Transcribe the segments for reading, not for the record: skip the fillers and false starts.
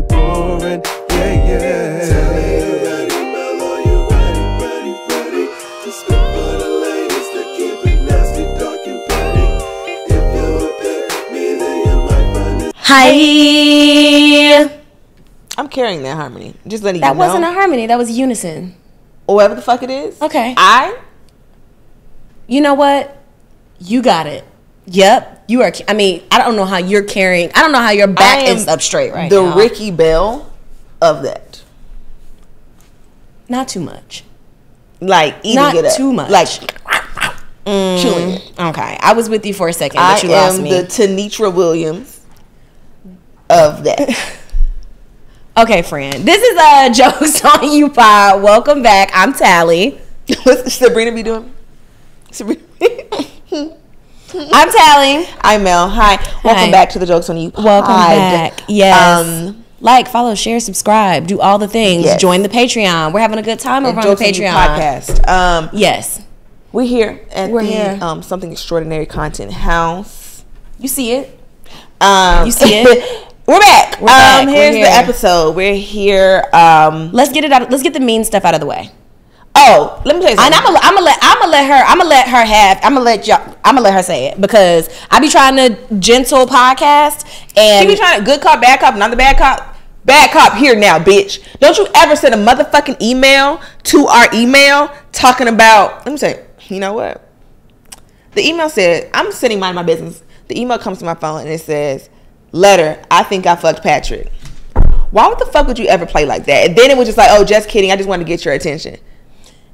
boring. Yeah, yeah. Tell me you ready, Mellow, you ready. To spit for the ladies that keep it nasty, dark and petty. If you would pick me, then you might find it. Hi. I'm carrying that harmony. Just letting you That know. wasn't a harmony. That was unison. Or whatever the fuck it is. Okay. You know what? You got it. Yep. You are. I mean, I don't know how you're carrying. I don't know how your back is up straight right now. The Ricky Bell of that. Not too much. Like, eating Not it up. too much. Like, chewing it. Okay. I was with you for a second, but you lost me. I am the Tanitra Williams of that. Okay, friend. This is Jokes on You Pod. Welcome back. I'm Talley. What's Sabrina be doing? Sabrina. I'm Talley. I'm Mel. Hi. Welcome back to the Jokes on You Pod. Welcome back. Yes. Like, follow, share, subscribe, do all the things. Yes. Join the Patreon. We're having a good time over on the Patreon podcast. Yes. We're here at the Something Extraordinary Content House. You see it. You see it. We're back. Here's the episode. We're here. Let's get it out. Let's get the mean stuff out of the way. Oh, let me tell you something. And I'm gonna let her say it, because I be trying to gentle podcast, and she be trying to good cop, bad cop, not the bad cop. Bad cop here now, bitch. Don't you ever send a motherfucking email to our email talking about, let me say, you know what? The email said, I'm sitting minding my business. The email comes to my phone and it says, letter, I think I fucked Patrick. Why the fuck would you ever play like that? And then it was just like, oh, just kidding. I just wanted to get your attention.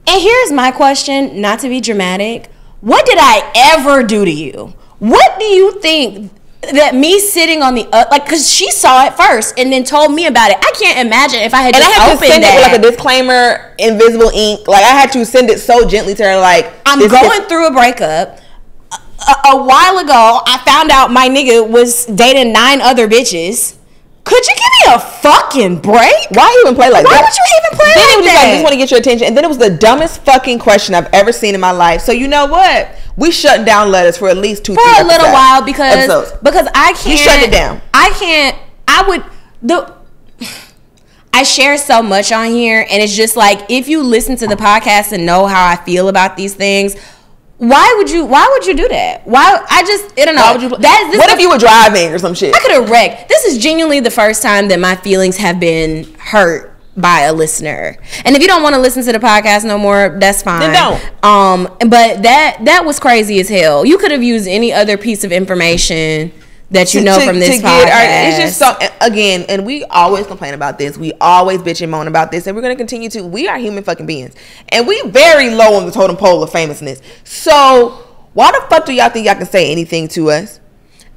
And here's my question, not to be dramatic. What did I ever do to you? What do you think that me sitting on the because she saw it first and then told me about it? I can't imagine if I had just opened to send that. it with like a disclaimer, invisible ink. Like, I had to send it so gently to her, like, I'm going through a breakup. A while ago, I found out my nigga was dating 9 other bitches. Could you give me a fucking break? Why even play like that? Why would you even play then like it was that? Like, I just want to get your attention. And then it was the dumbest fucking question I've ever seen in my life. So you know what? We shut down letters for at least 2-3 for a little while because I can't. You shut it down. I can't. I share so much on here, and it's just like, if you listen to the podcast and know how I feel about these things, why would you do that? I don't know. What if you were driving or some shit? I could have wrecked. This is genuinely the first time that my feelings have been hurt by a listener. And if you don't want to listen to the podcast no more, that's fine. Then don't. But that was crazy as hell. You could have used any other piece of information that you know from this podcast. It's just so, again, and we always complain about this. We always bitch and moan about this, and we're going to continue to. We are human fucking beings, and we very low on the totem pole of famousness. So why the fuck do y'all think y'all can say anything to us?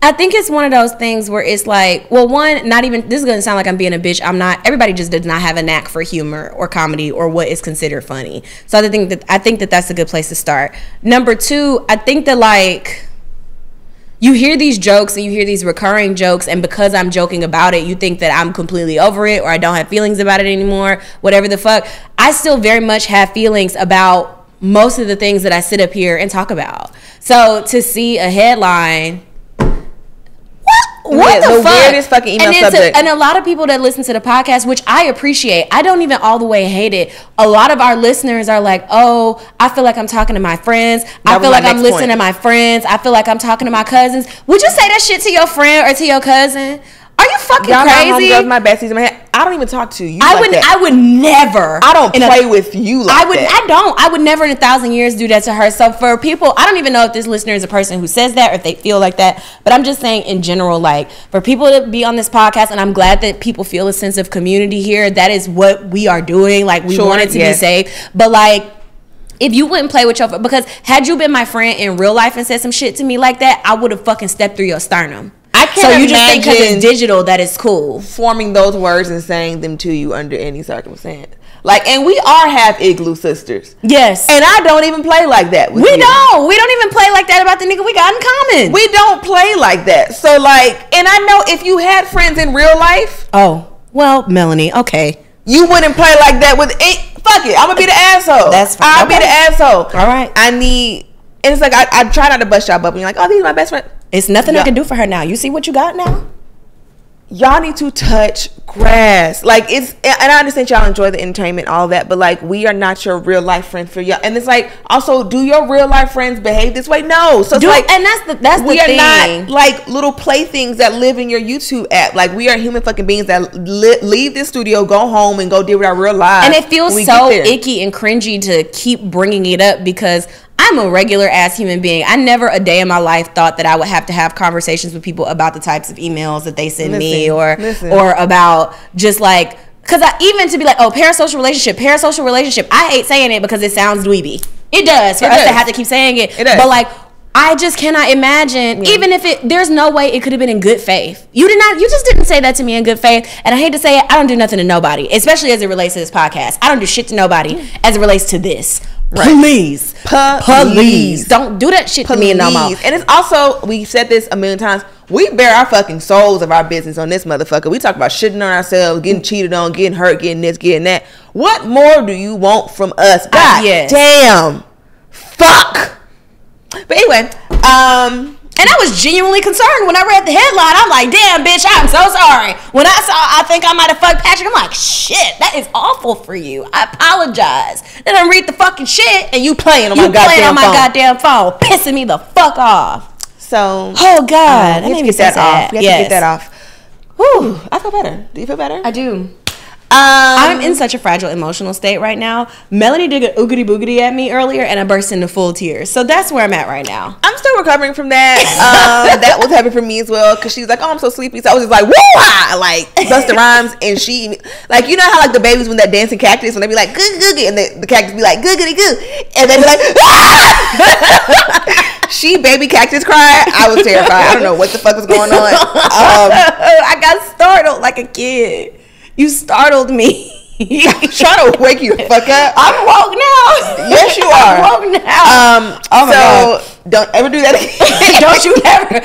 I think it's one of those things where it's like, well, one, not even, this is going to sound like I'm being a bitch. I'm not. Everybody just does not have a knack for humor or comedy or what is considered funny. So I think that that's a good place to start. Number 2, I think that, like, you hear these jokes and you hear these recurring jokes, and because I'm joking about it, you think that I'm completely over it or I don't have feelings about it anymore, whatever the fuck. I still very much have feelings about most of the things that I sit up here and talk about. So to see a headline, what the fuck? Weirdest fucking email subject. And a lot of people that listen to the podcast, which I appreciate, I don't even all the way hate it. A lot of our listeners are like, oh, I feel like I'm talking to my friends. I feel like I'm listening to my friends. I feel like I'm talking to my cousins. Would you say that shit to your friend or to your cousin? Are you fucking crazy? Y'all my besties in my head. I don't even talk to you. I would never. I don't play with you like that. I would never in 1,000 years do that to her. So for people, I don't even know if this listener is a person who says that or if they feel like that. But I'm just saying in general, like, for people to be on this podcast, and I'm glad that people feel a sense of community here. That is what we are doing. Like, we want it to be safe. But like, if you wouldn't play with your, because had you been my friend in real life and said some shit to me like that, I would have fucking stepped through your sternum. I can't so you just think because it's digital that it's cool. Forming those words and saying them to you under any circumstance. Like, and we are half igloo sisters. Yes. And I don't even play like that with you. We don't even play like that about the nigga we got in common. We don't play like that. So like, and I know if you had friends in real life. Oh, well, Melanie, okay. You wouldn't play like that with fuck it. I'm gonna be the asshole. That's fine. I'll be the asshole. All right. And it's like I try not to bust y'all up and you're like, oh, these are my best friends. It's nothing I can do for her now. You see what you got now? y'all need to touch grass. Like, it's, and I understand y'all enjoy the entertainment, all that, but like, we are not your real life friends for y'all. And it's like, also, do your real life friends behave this way? No. So it's like, and that's we the are thing. not like little playthings that live in your YouTube app. Like, we are human fucking beings that leave this studio, go home, and go deal with our real lives. And it feels so icky and cringy to keep bringing it up because I'm a regular ass human being. I never a day in my life thought that I would have to have conversations with people about the types of emails that they send me or about just like, because even to be like, oh, parasocial relationship. I hate saying it because it sounds dweeby. It does for us to have to keep saying it. But like, I just cannot imagine, even if there's no way it could have been in good faith. You just didn't say that to me in good faith. And I hate to say it, I don't do nothing to nobody, especially as it relates to this podcast. I don't do shit to nobody as it relates to this. Right. Please don't do that shit to me no more. And it's also, we said this a million times, we bear our fucking souls of our business on this motherfucker. We talk about shitting on ourselves, getting cheated on, getting hurt, getting this, getting that. What more do you want from us? God damn. Fuck. But anyway, and I was genuinely concerned when I read the headline. I'm like, damn, bitch, I'm so sorry. When I think I might have fucked Patrick, I'm like, shit, that is awful for you. I apologize. Then I read the fucking shit, and you playing on my goddamn phone, pissing me the fuck off. So, oh God, you have to get that off. You have to get that off. Whew, I feel better. Do you feel better? I do. I'm in such a fragile emotional state right now. Melanie did an oogity boogity at me earlier, and I burst into full tears. So that's where I'm at right now. I'm still recovering from that. That was heavy for me as well, because she was like, "Oh, I'm so sleepy." So I was just like, "Woo!" Like Busta Rhymes, and she like, you know how like the babies when that dancing cactus when they be like "Good googie," and the cactus be like "Googity goo," and they be like, "Ah!" She baby cactus cried. I was terrified. I don't know what the fuck was going on. I got startled like a kid. You startled me. I'm trying to wake you the fuck up. I'm woke now. Yes, you are. I'm woke now. Oh my God. Don't ever do that again. Don't you ever.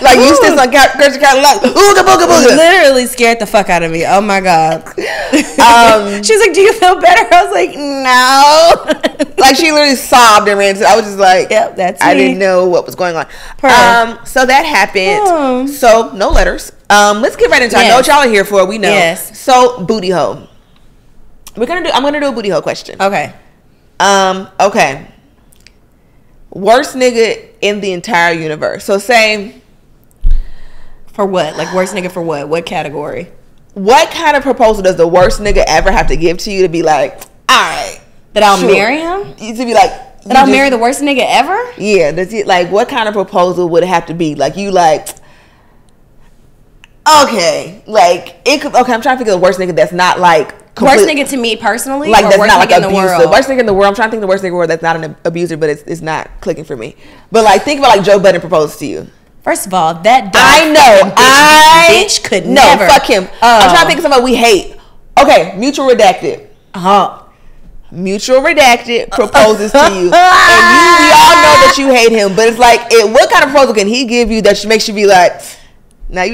Like you still on Crazy Cat like ooga booga booga. Literally scared the fuck out of me. Oh my God. She's like, "Do you feel better?" I was like, "No." Like she literally sobbed and ran. I was just like, "Yep, that's me." I didn't know what was going on. So that happened. So no letters. Let's get right into it. I know what y'all are here for. We know. Yes. So booty hole. I'm gonna do a booty hole question. Okay. Okay. Worst nigga in the entire universe. So say for what? Like worst nigga for what? What category? What kind of proposal does the worst nigga ever have to give to you to be like, all right, that I'll marry him? To be like that I'll marry the worst nigga ever? Yeah. Does it like what kind of proposal would it have to be? Like you like okay, like it could. Okay, I'm trying to think of the worst nigga that's not like worst nigga to me personally, like or that's worst not like nigga in the abusive. world. Worst nigga in the world. I'm trying to think of the worst nigga in the world that's not an abuser, but it's not clicking for me. But like think about like Joe Budden proposed to you. First of all, that dog I know bitch could never. Fuck him. I'm trying to think of somebody we hate. Okay, mutual redacted. Mutual redacted proposes to you, and we all know that you hate him. But it's like, what kind of proposal can he give you that makes you be like? Now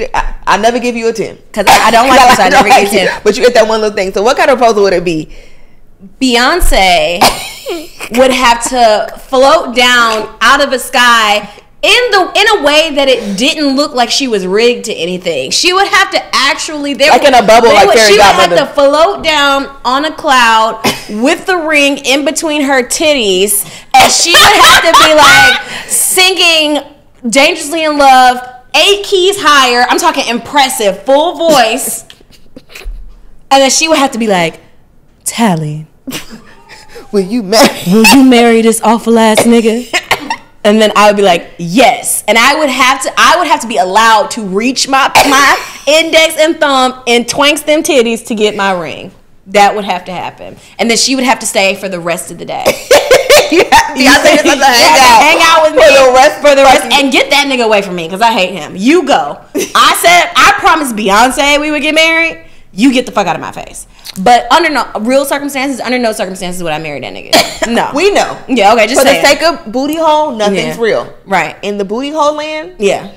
I never give you a 10 because I don't like you, so I never give you a 10. But you get that one little thing. So what kind of proposal would it be? Beyonce would have to float down out of the sky in a way that it didn't look like she was rigged to anything. She would have to actually like in a bubble, like Fairy Godmother. She would have to float down on a cloud with the ring in between her titties, and she would have to be like singing "Dangerously in Love." 8 keys higher. I'm talking impressive, full voice. And then she would have to be like, "Talley, will you marry this awful ass nigga?" And then I would be like, "Yes." And I would have to be allowed to reach my index and thumb and twanks them titties to get my ring. That would have to happen. And then she would have to stay for the rest of the day. Beyonce just hang out with me for the rest and get that nigga away from me because I hate him. You go. I promised Beyonce we would get married. You get the fuck out of my face. But under no circumstances would I marry that nigga. No. We know. Yeah, okay, just for the sake of booty hole, nothing's real. Right. In the booty hole land, yeah,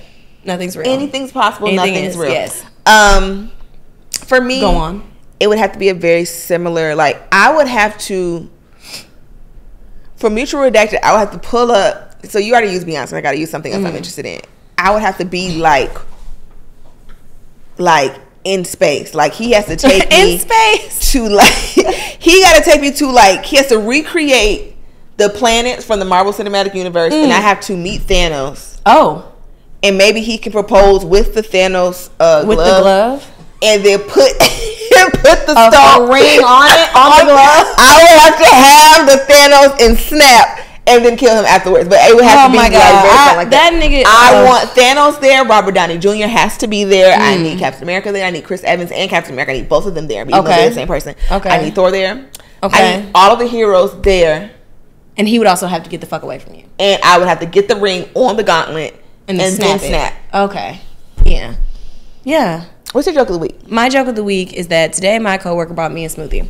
nothing's real. Anything's possible, nothing's real. Yes. For me, go on. It would have to be a very similar, like, I would have to, for mutual redacted, I would have to pull up, so you already use Beyonce, I gotta use something else I'm interested in. I would have to be like in space. Like he has to take me in space to like he got to take me to like he has to recreate the planets from the Marvel Cinematic Universe, and I have to meet Thanos. Oh, and maybe he can propose with the Thanos with the glove, and then put the a ring on it on the glove. I would have to have the Thanos and snap. And then kill him afterwards, but it would have to be like that. Nigga. I want Thanos there. Robert Downey Jr. has to be there. I need Captain America there. I need Chris Evans and Captain America. I need both of them there. Even though they're the same person. Okay. I need Thor there. Okay. I need all of the heroes there. And he would also have to get the fuck away from you. And I would have to get the ring on the gauntlet and then snap. Okay. Yeah. Yeah. What's your joke of the week? My joke of the week is that today my coworker brought me a smoothie.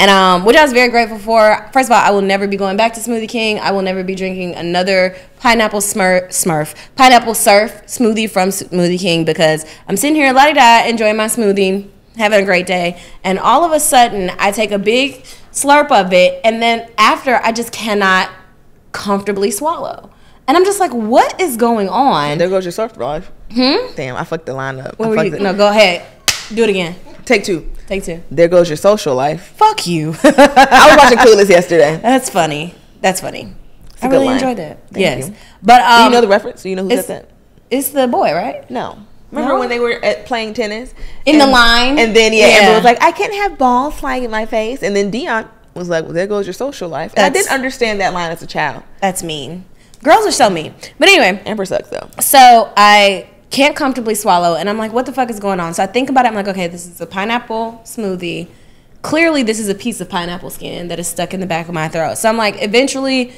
And which I was very grateful for. First of all, I will never be going back to Smoothie King. I will never be drinking another pineapple surf smoothie from Smoothie King because I'm sitting here la-di-da enjoying my smoothie, having a great day. And all of a sudden, I take a big slurp of it, and then after, I just cannot comfortably swallow. And I'm just like, what is going on? There goes your surf life. Damn, I fucked the line up. No, go ahead. Do it again. Take two. There goes your social life. Fuck you. I was watching Clueless yesterday. That's funny. I really enjoyed that. Thank you. But do you know the reference? Do you know who said that? It's the boy, right? No. Remember when they were playing tennis? In the line? And then, Amber was like, I can't have balls flying in my face. And then Dion was like, well, there goes your social life. And I didn't understand that line as a child. That's mean. Girls are so mean. But anyway. Amber sucks, though. So I can't comfortably swallow, and I'm like, what the fuck is going on? So I think about it. I'm like, okay, this is a pineapple smoothie. Clearly, this is a piece of pineapple skin that is stuck in the back of my throat. So I'm like, eventually,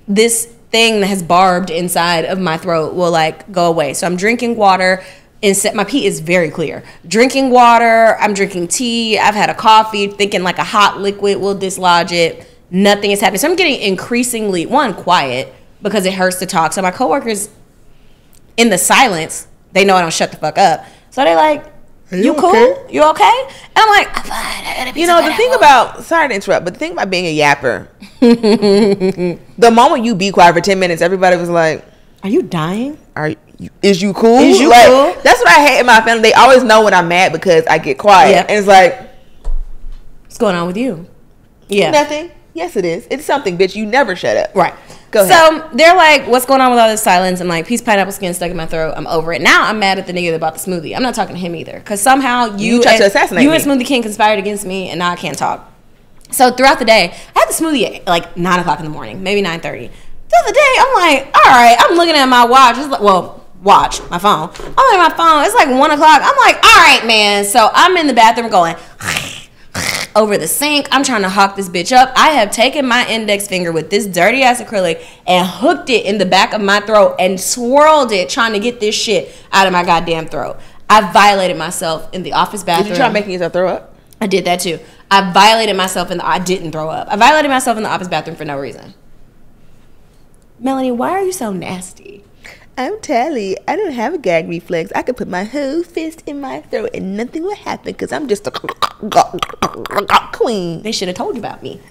this thing that has barbed inside of my throat will like go away. So I'm drinking water. My pee is very clear. Drinking water. I'm drinking tea. I've had a coffee, thinking like a hot liquid will dislodge it. Nothing is happening. So I'm getting increasingly quiet because it hurts to talk. So my coworkers, in the silence, they know I don't shut the fuck up. So they're like, you cool? Okay? You okay? And I'm like, I'm fine. I gotta be the thing about, sorry to interrupt, but the thing about being a yapper, the moment you be quiet for 10 minutes, everybody was like, are you dying? Is you cool? Is you cool? That's what I hate in my family. They always know when I'm mad because I get quiet. Yep. And it's like, what's going on with you? Yeah. Nothing. Yes, it is. It's something, bitch. You never shut up. Right. Go ahead. So they're like, what's going on with all this silence? I'm like, piece of pineapple skin stuck in my throat. I'm over it. Now I'm mad at the nigga that bought the smoothie. I'm not talking to him either. Because somehow you tried to assassinate me. You and Smoothie King conspired against me, and now I can't talk. So throughout the day, I had the smoothie at like 9 o'clock in the morning, maybe 9:30. The other day, I'm like, all right, I'm looking at my watch. It's like, watch, my phone. I'm looking at my phone. It's like 1 o'clock. I'm like, all right, man. So I'm in the bathroom going over the sink. I'm trying to hawk this bitch up. I have taken my index finger with this dirty ass acrylic and hooked it in the back of my throat and swirled it trying to get this shit out of my goddamn throat. I violated myself in the office bathroom. Did you try making yourself throw up? I did that too. I violated myself I didn't throw up. I violated myself in the office bathroom for no reason. Melanie, why are you so nasty? I'm Talley. I don't have a gag reflex. I could put my whole fist in my throat and nothing would happen because I'm just a queen. They should have told you about me.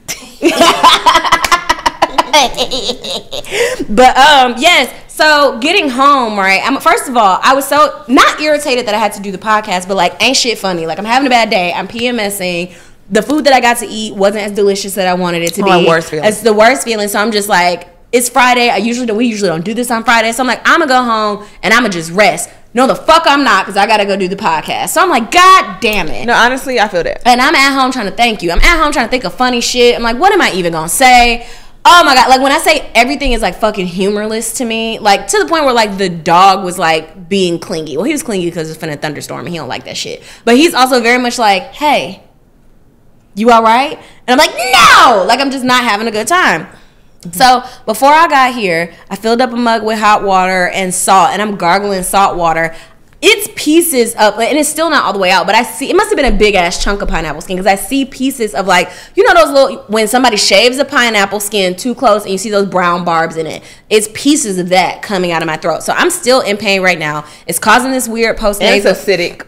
But yes, so getting home, right? First of all, I was so not irritated that I had to do the podcast, but like ain't shit funny. Like I'm having a bad day. I'm PMSing. The food that I got to eat wasn't as delicious as I wanted it to be. Worst feeling. It's the worst feeling. So I'm just like, it's Friday. We usually don't do this on Friday. So I'm like, I'm gonna go home and I'm gonna just rest. No, the fuck I'm not, because I gotta go do the podcast. So I'm like, God damn it. No, honestly, I feel that. And I'm at home trying to thank you. I'm at home trying to think of funny shit. I'm like, what am I even gonna say? Oh my God. Like when I say everything is like fucking humorless to me, like to the point where like the dog was like being clingy. Well, he was clingy because it's been a thunderstorm and he don't like that shit. But he's also very much like, hey, you all right? And I'm like, no! Like I'm just not having a good time. So before I got here, I filled up a mug with hot water and salt, and I'm gargling salt water. It's pieces of, and it's still not all the way out, but I see, it must have been a big ass chunk of pineapple skin, because I see pieces of like, you know those little, when somebody shaves a pineapple skin too close and you see those brown barbs in it, it's pieces of that coming out of my throat. So I'm still in pain right now. It's causing this weird post-nasal. It's acidic.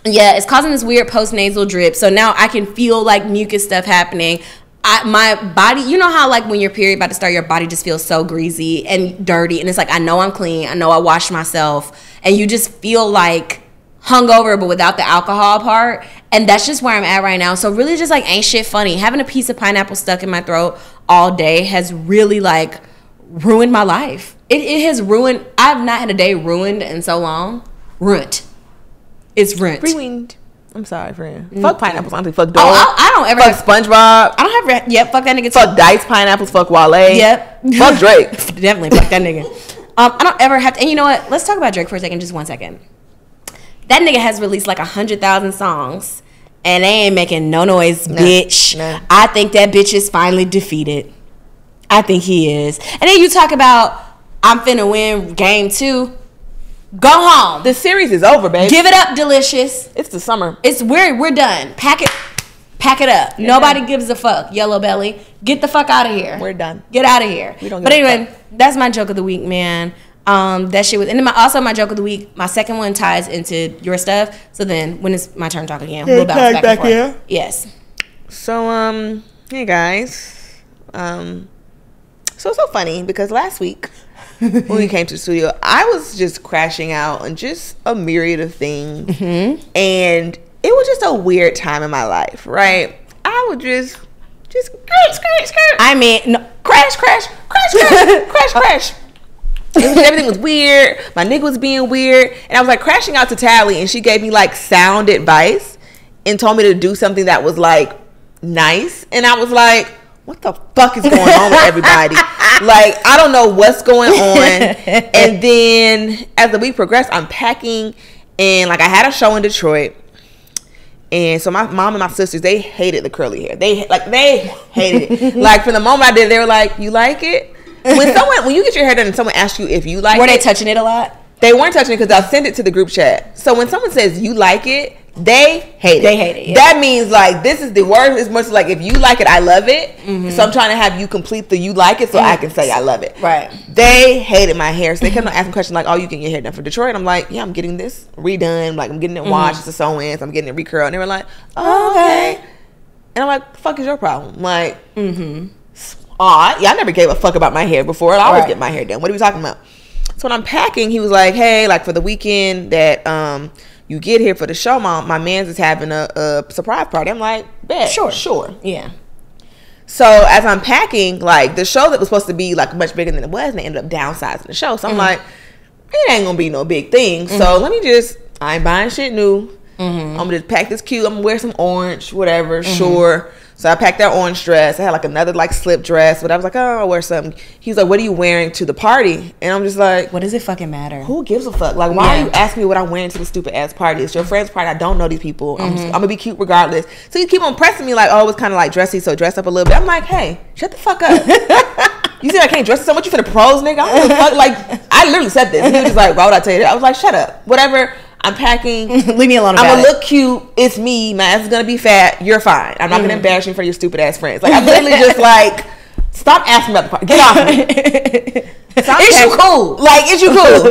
Yeah, it's causing this weird post-nasal drip. So now I can feel like mucus stuff happening. my body, you know how like when your period about to start, your body just feels so greasy and dirty, and it's like I know I'm clean, I know I washed myself, and you just feel like hungover but without the alcohol part, and that's just where I'm at right now. So really just like ain't shit funny. Having a piece of pineapple stuck in my throat all day has really like ruined my life. It has ruined. I've not had a day ruined in so long. Ruined. It's ruined. Ruined. I'm sorry, friend. Fuck pineapples. Honestly, fuck dogs. I don't ever fuck SpongeBob. I don't have. Yep. Fuck that nigga. Fuck Dice pineapples. Fuck Wale. Yep. Fuck Drake. Definitely fuck that nigga. I don't ever have to. And you know what? Let's talk about Drake for a second. Just 1 second. That nigga has released like 100,000 songs, and they ain't making no noise, bitch. Nah. I think that bitch is finally defeated. I think he is. And then you talk about I'm finna win game 2. Go home. The series is over, baby. Give it up, Delicious. It's the summer. It's we're done. Pack it up. Nobody gives a fuck. Yellow belly. Get the fuck out of here. We're done. Get out of here. We don't But give a anyway, that's my joke of the week, man. That shit was, and then my joke of the week. My second one ties into your stuff. So then, when it's my turn to talk again, we'll bounce back and forth. here. Yes. So hey guys, so it's so funny because last week when we came to the studio, I was just crashing out on just a myriad of things, and it was just a weird time in my life, right? I would just skirt. I mean, no, crash. Everything was weird. My nigga was being weird, and I was like crashing out to Talley, and she gave me like sound advice and told me to do something that was like nice, and I was like, what the fuck is going on with everybody? Like, I don't know what's going on. And then as the week progressed, I'm packing, and like I had a show in Detroit, and so my mom and my sisters, they hated the curly hair. They hated it. Like from the moment I did, they were like, you like it? When you get your hair done and someone asks you if you like it. Were they touching it a lot? They weren't touching it because I'll send it to the group chat. So when someone says you like it, they hate it. They hate it, yeah. That means like this is the word as much as like if you like it, I love it. So I'm trying to have you complete the you like it so I can say I love it. Right. They hated my hair. So they kept on asking questions like, oh, you can get your hair done from Detroit? I'm like, yeah, I'm getting this redone. Like I'm getting it washed. It's a sew-in. So I'm getting it recurled. And they were like, oh, okay. And I'm like, fuck is your problem? Like, yeah, I never gave a fuck about my hair before. I always get my hair done. What are we talking about? So when I'm packing, he was like, hey, like for the weekend that you get here for the show, my man's is having a surprise party. I'm like, bet. Sure. Yeah. So as I'm packing, like the show that was supposed to be like much bigger than it was, and they ended up downsizing the show. So I'm like, it ain't gonna be no big thing. So let me I ain't buying shit new. I'm gonna just pack this cute. I'm gonna wear some orange, whatever, sure. So I packed that orange dress. I had like another like slip dress, but I was like, oh, I'll wear something. He was like, what are you wearing to the party? And I'm just like, what does it fucking matter? Who gives a fuck? Like, why are you asking me what I'm wearing to the stupid ass party? It's your friend's party. I don't know these people. I'm gonna be cute regardless. So you keep on pressing me like, oh, it's kind of like dressy, so dress up a little bit. I'm like, hey, shut the fuck up. You said I can't dress so much. You finna propose, nigga? I don't give a fuck. Like, I literally said this. And he was just like, why would I tell you that? I was like, shut up. Whatever. I'm packing. Leave me alone about I'm gonna look cute. It's me. My ass is gonna be fat. You're fine. I'm not gonna embarrass you in front of your stupid ass friends. Like, I'm literally just like, stop asking about the party. Get off me. Is you cool? Like, is you cool?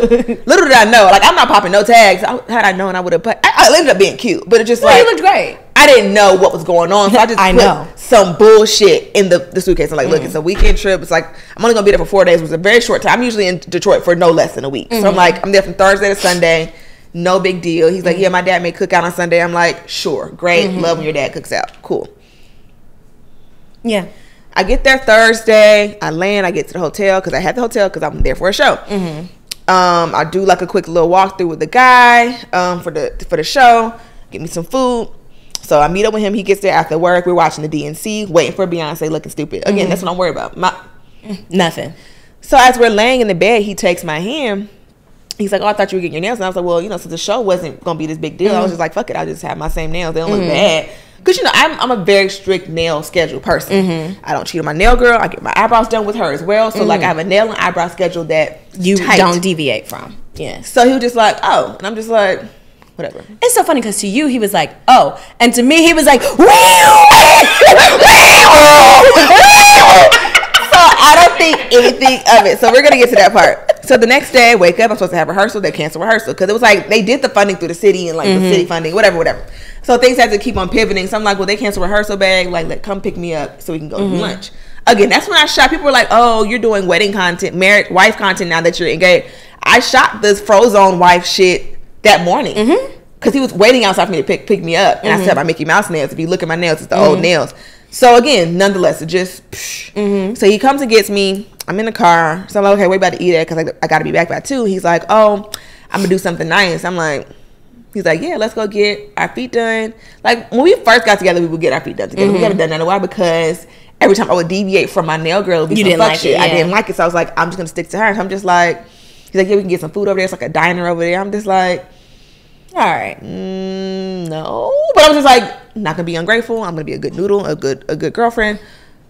Little did I know. Like, I'm not popping no tags. Had I known, I would have put. I ended up being cute, but it just like you looked great. I didn't know what was going on, so I just put some bullshit in the suitcase. I'm like, look, it's a weekend trip. It's like I'm only gonna be there for 4 days. It was a very short time. I'm usually in Detroit for no less than a week. So I'm like, I'm there from Thursday to Sunday. No big deal. He's like, yeah, my dad may cook out on Sunday. I'm like, sure, great. Love when your dad cooks out. Cool. Yeah. I get there Thursday. I land. I get to the hotel because I had the hotel because I'm there for a show. I do like a quick little walkthrough with the guy for the show. Get me some food. So I meet up with him. He gets there after work. We're watching the DNC, waiting for Beyonce, looking stupid. Again, that's what I'm worried about. Nothing. So as we're laying in the bed, he takes my hand. He's like, oh, I thought you were getting your nails. And I was like, well, since the show wasn't going to be this big deal, I was just like, fuck it. I'll just have my same nails. They don't look bad. Because, I'm a very strict nail schedule person. I don't cheat on my nail girl. I get my eyebrows done with her as well. So, like, I have a nail and eyebrow schedule that you don't deviate from. Yeah. So, he was just like, oh. And I'm just like, whatever. It's so funny because to you, he was like, oh. And to me, he was like, So I don't think anything of it. So we're going to get to that part. So the next day I wake up. I'm supposed to have rehearsal. They cancel rehearsal because it was like they did the funding through the city and like the city funding, whatever. So things have to keep on pivoting. So I'm like, well, they cancel rehearsal bag. Like, come pick me up so we can go to lunch. Again, that's when I shot. People were like, oh, you're doing wedding content, married wife content now that you're engaged. I shot this Frozone wife shit that morning. Because he was waiting outside for me to pick me up. And I said my Mickey Mouse nails. If you look at my nails, it's the old nails. So again, nonetheless, it just... So he comes and gets me. I'm in the car. So I'm like, okay, we're about to eat it because I got to be back by 2. He's like, oh, I'm going to do something nice. I'm like... He's like, yeah, let's go get our feet done. Like, when we first got together, we would get our feet done together. We haven't done that in a while because every time I would deviate from my nail girl, it would be some fuck shit. Yeah. I didn't like it. So I was like, I'm just going to stick to her. So I'm just like, he's like, yeah, we can get some food over there. It's like a diner over there. I'm just like, all right. No. But I'm just like, not going to be ungrateful. I'm going to be a good noodle, a good girlfriend.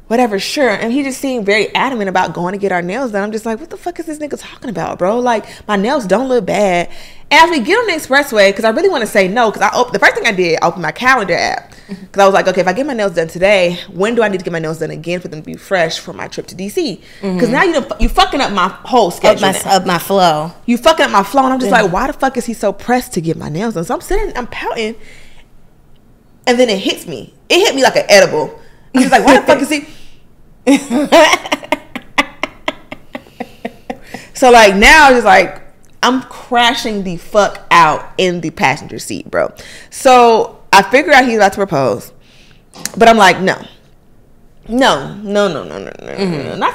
Whatever, sure. And he just seemed very adamant about going to get our nails done. I'm just like, what the fuck is this nigga talking about, bro? Like, my nails don't look bad. And as we get on the expressway, because I really want to say no, because the first thing I did, I opened my calendar app. Because I was like, okay, if I get my nails done today, when do I need to get my nails done again for them to be fresh for my trip to DC? Because now you fucking up my whole schedule. Up my flow. You fucking up my flow. And I'm just like, why the fuck is he so pressed to get my nails done? So I'm sitting, I'm pouting. And then it hits me. It hit me like an edible. I'm just like, why the fuck is he... So like now just like I'm crashing the fuck out in the passenger seat, bro. So I figure out he's about to propose, but I'm like, no, not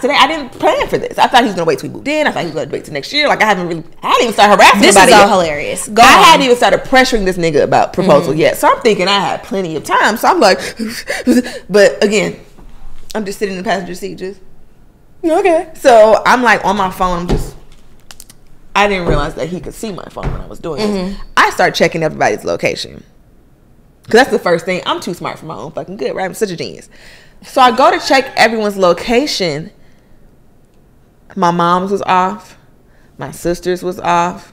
today. I didn't plan for this. I thought he was gonna wait till we moved in. I thought he was gonna wait till next year. Like I didn't even start harassing this nobody. This is yet. all hilarious. I hadn't even started pressuring this nigga about proposal yet. So I'm thinking I had plenty of time. So I'm like, but again, I'm just sitting in the passenger seat, just okay. So I'm like on my phone. I didn't realize that he could see my phone when I was doing this. I start checking everybody's location because that's the first thing. I'm too smart for my own fucking good, right? I'm such a genius. So I go to check everyone's location. My mom's was off. My sister's was off.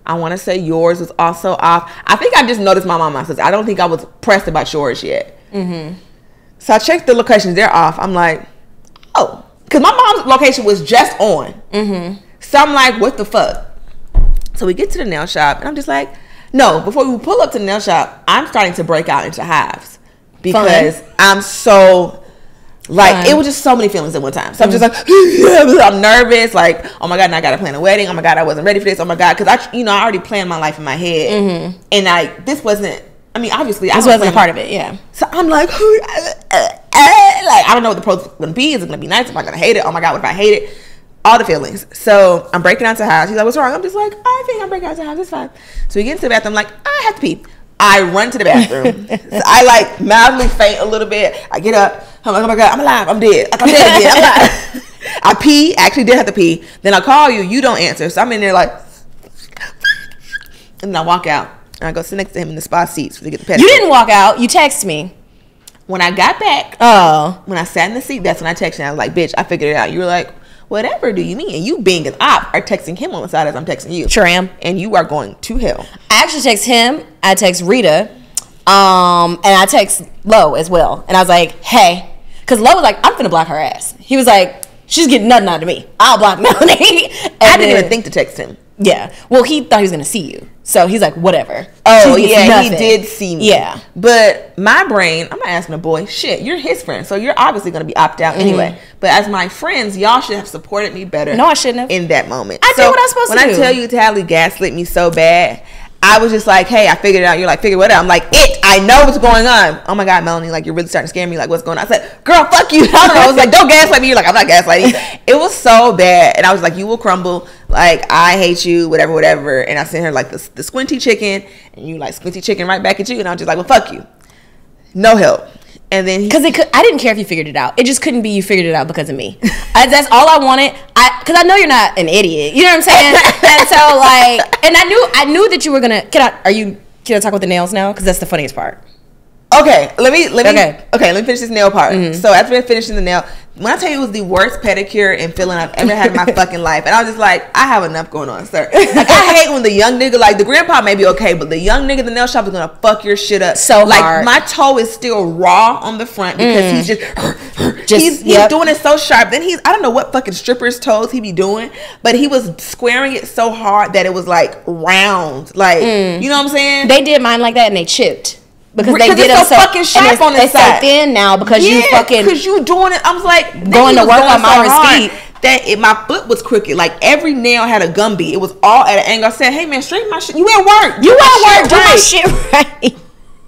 I want to say yours was also off. I think I just noticed my mom and my sister. I don't think I was pressed about yours yet. So I checked the locations. They're off. I'm like, oh. Because my mom's location was just on. So I'm like, what the fuck? So we get to the nail shop. And I'm just like, no. Before we pull up to the nail shop, I'm starting to break out into hives. Because I'm so... Like, it was just so many feelings at one time. So I'm just like, I'm nervous. Like, oh my God, now I got to plan a wedding. Oh my God, I wasn't ready for this. Oh my God. Because I already planned my life in my head. And this wasn't... I mean, obviously, this wasn't a part of it, yeah. So I'm like, like I don't know what the pros going to be. Is it going to be nice? Am I going to hate it? Oh my God, what if I hate it? All the feelings. So I'm breaking out to house. He's like, what's wrong? I'm just like, I think I'm breaking out to house. It's fine. So we get into the bathroom. I'm like, I have to pee. I run to the bathroom. So I like mildly faint a little bit. I get up. I'm like, oh my God, I'm alive. I'm dead. I'm dead again. I'm alive. I pee. I actually did have to pee. Then I call you. You don't answer. So I'm in there like, and then I walk out. And I go sit next to him in the spa seats to get the pedicure. You didn't walk out. You text me. When I got back, when I sat in the seat, that's when I texted you. I was like, bitch, I figured it out. You were like, whatever do you mean? And you being an op are texting him on the side as I'm texting you. Sure am. And you are going to hell. I actually text him. I text Rita. And I text Lo as well. And I was like, hey. Because Lo was like, I'm finna block her ass. He was like, she's getting nothing out of me. I'll block Melanie. I didn't even think to text him. Yeah. Well, he thought he was going to see you. So he's like, whatever. Oh, yeah, he did see me. Yeah. But my brain, I'm not asking a boy, shit, you're his friend. So you're obviously going to be opt out anyway. But as my friends, y'all should have supported me better. No, I shouldn't have. In that moment. I did what I was supposed to do. When I tell you Talley gaslit me so bad, I was just like, hey, I figured it out. You're like, figure what out? I'm like, I know what's going on. Oh my God, Melanie, like, you're really starting to scare me. Like, what's going on? I said, girl, fuck you. I don't know. I was like, don't gaslight me. You're like, I'm not gaslighting. It was so bad. And I was like, you will crumble. Like, I hate you, whatever. And I sent her like the squinty chicken, and you like squinty chicken right back at you. And I was just like, well, fuck you. No help. And then because I didn't care if you figured it out. It just couldn't be you figured it out because of me. That's all I wanted. Because I know you're not an idiot. You know what I'm saying? And so like, and I knew that you were gonna. Can I talk about the nails now? Because that's the funniest part. Okay, let me finish this nail part. So after I finished the nail, when I tell you it was the worst pedicure and feeling I've ever had in my fucking life, and I was just like, I have enough going on, sir. Like, I hate when the young nigga, like the grandpa may be okay, but the young nigga at the nail shop is gonna fuck your shit up so like hard. My toe is still raw on the front because he's doing it so sharp. Then I don't know what fucking stripper's toes he be doing, but he was squaring it so hard that it was like round, like you know what I'm saying? They did mine like that and they chipped. Because they did it's them so fucking sharp on this side. so thin now because you fucking because you doing it. I was like going to work on my feet. That my foot was crooked. Like every nail had a gumby. It was all at an angle. I said, "Hey man, straighten my shit. You at work. You at work. Do my shit right."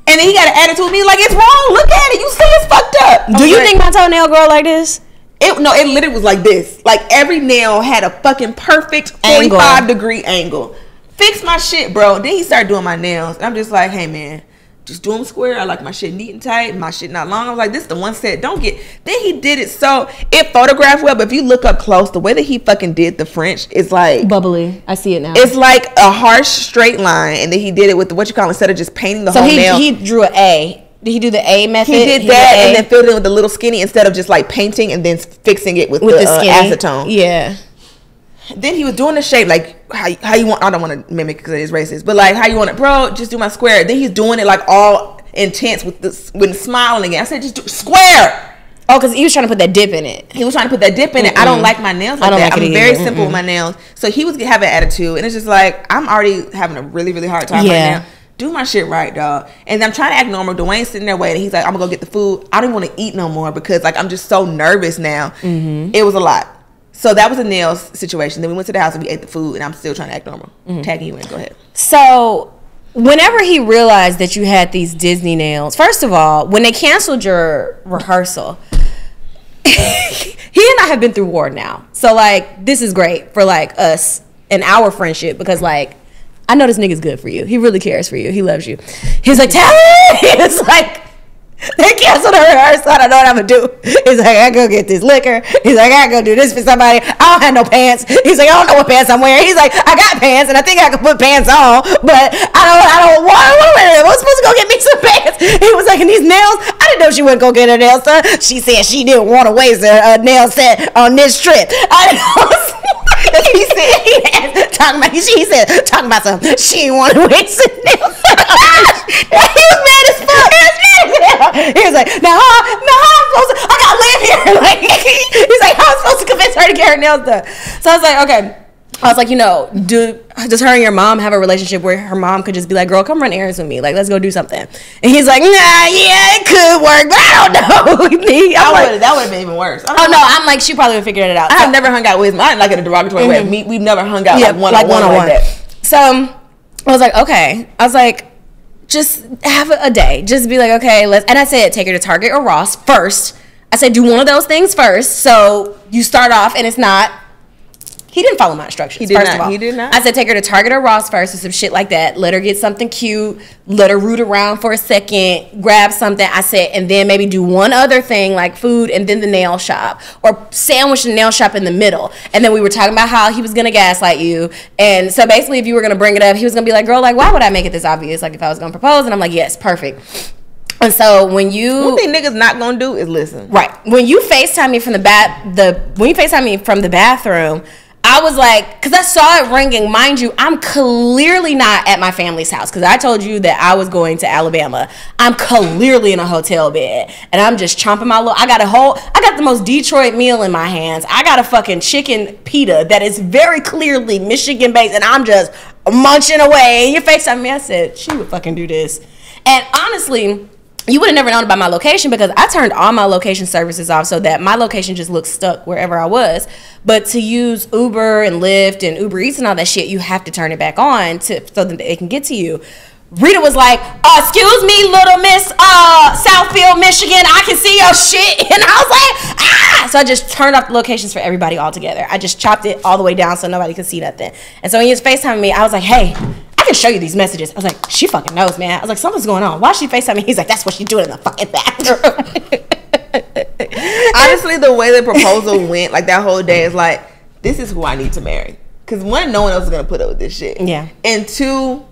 And then he got an attitude with me like it's wrong. Look at it. You see it's fucked up. Do you think my toenail grow like this? It literally was like this. Like every nail had a fucking perfect 45-degree angle. Fix my shit, bro. Then he started doing my nails. And I'm just like, hey man, just do them square. I like my shit neat and tight. My shit not long. I was like, this is the one set. Don't get. Then he did it so it photographed well, but if you look up close, the way that he fucking did the French is like bubbly. I see it now. It's like a harsh straight line, and then he did it with what you call, instead of just painting the whole nail. So he drew an A. Did he do the A method? He did that and then filled it in with the little skinny instead of just like painting and then fixing it with the acetone. Yeah. Then he was doing the shape like how you want. I don't want to mimic because it is racist, but like how you want it, bro. Just do my square. Then he's doing it like all intense with smiling again. I said just do square. Oh, because he was trying to put that dip in it. He was trying to put that dip in it. I don't like my nails like that. I'm very simple with my nails. So he was having attitude, and it's just like I'm already having a really really hard time right now. Do my shit right, dog. And I'm trying to act normal. Dwayne's sitting there waiting. He's like, I'm gonna go get the food. I don't want to eat no more because like I'm just so nervous now. It was a lot. So that was a nails situation. Then we went to the house and we ate the food, and I'm still trying to act normal. Tagging you in. Go ahead. So whenever he realized that you had these Disney nails, first of all, when they canceled your rehearsal, he and I have been through war now. So like this is great for like us and our friendship because like I know this nigga's good for you. He really cares for you. He loves you. He's like, Talley! It's like, they canceled her rehearsal. I don't know what I'm going to do. He's like, I go get this liquor. He's like, I go do this for somebody. I don't have no pants. He's like, I don't know what pants I'm wearing. He's like, I got pants and I think I can put pants on, but I don't want to. I was supposed to go get me some pants. He was like, and these nails, I didn't know she wouldn't go get her nails done. She said she didn't want to waste a nail set on this trip. I know. He said, talking about something. She didn't want to waste a nail set. He was mad as fuck. He was like, no, I'm supposed to, I gotta live here. Like, he's like, how am I supposed to convince her to get her nails done? So I was like, okay. I was like, you know, does her and your mom have a relationship where her mom could just be like, girl, come run errands with me. Like, let's go do something. And he's like, nah, yeah, it could work, but I don't know. That would have been even worse. Oh, no, I'm like, she probably would have figured it out. I've never hung out with him. I didn't like it in a derogatory way. We've never hung out like one-on-one like that. So I was like, okay. I was like, just have a day. Just be like, okay, and I said, take her to Target or Ross first. I said, do one of those things first. So you start off and it's not. He didn't follow my instructions. He did not. I said, take her to Target or Ross first or some shit like that. Let her get something cute. Let her root around for a second. Grab something. I said, and then maybe do one other thing like food and then the nail shop. Or sandwich the nail shop in the middle. And then we were talking about how he was going to gaslight you. And so basically if you were going to bring it up, he was going to be like, girl, like, why would I make it this obvious? Like if I was going to propose? And I'm like, yes, perfect. And so when you... One thing niggas not going to do is listen. Right. When you FaceTime me from the bathroom... I was like, because I saw it ringing. Mind you, I'm clearly not at my family's house because I told you that I was going to Alabama. I'm clearly in a hotel bed and I'm just chomping my little. I got the most Detroit meal in my hands. I got a fucking chicken pita that is very clearly Michigan based and I'm just munching away. And your FaceTime me, I said, she would fucking do this. And honestly, you would have never known about my location because I turned all my location services off so that my location just looked stuck wherever I was. But to use Uber and Lyft and Uber Eats and all that shit, you have to turn it back on so that they can get to you. Rita was like, excuse me, little miss Southfield, Michigan, I can see your shit. And I was like, ah! So I just turned off the locations for everybody altogether. I just chopped it all the way down so nobody could see nothing. And so when he was FaceTiming me, I was like, hey, I can show you these messages. I was like, she fucking knows, man. I was like, something's going on. Why is she FaceTiming me? He's like, that's what she's doing in the fucking bathroom. Honestly, the way the proposal went, like that whole day is like, this is who I need to marry. Because one, no one else is going to put up with this shit. Yeah. And two,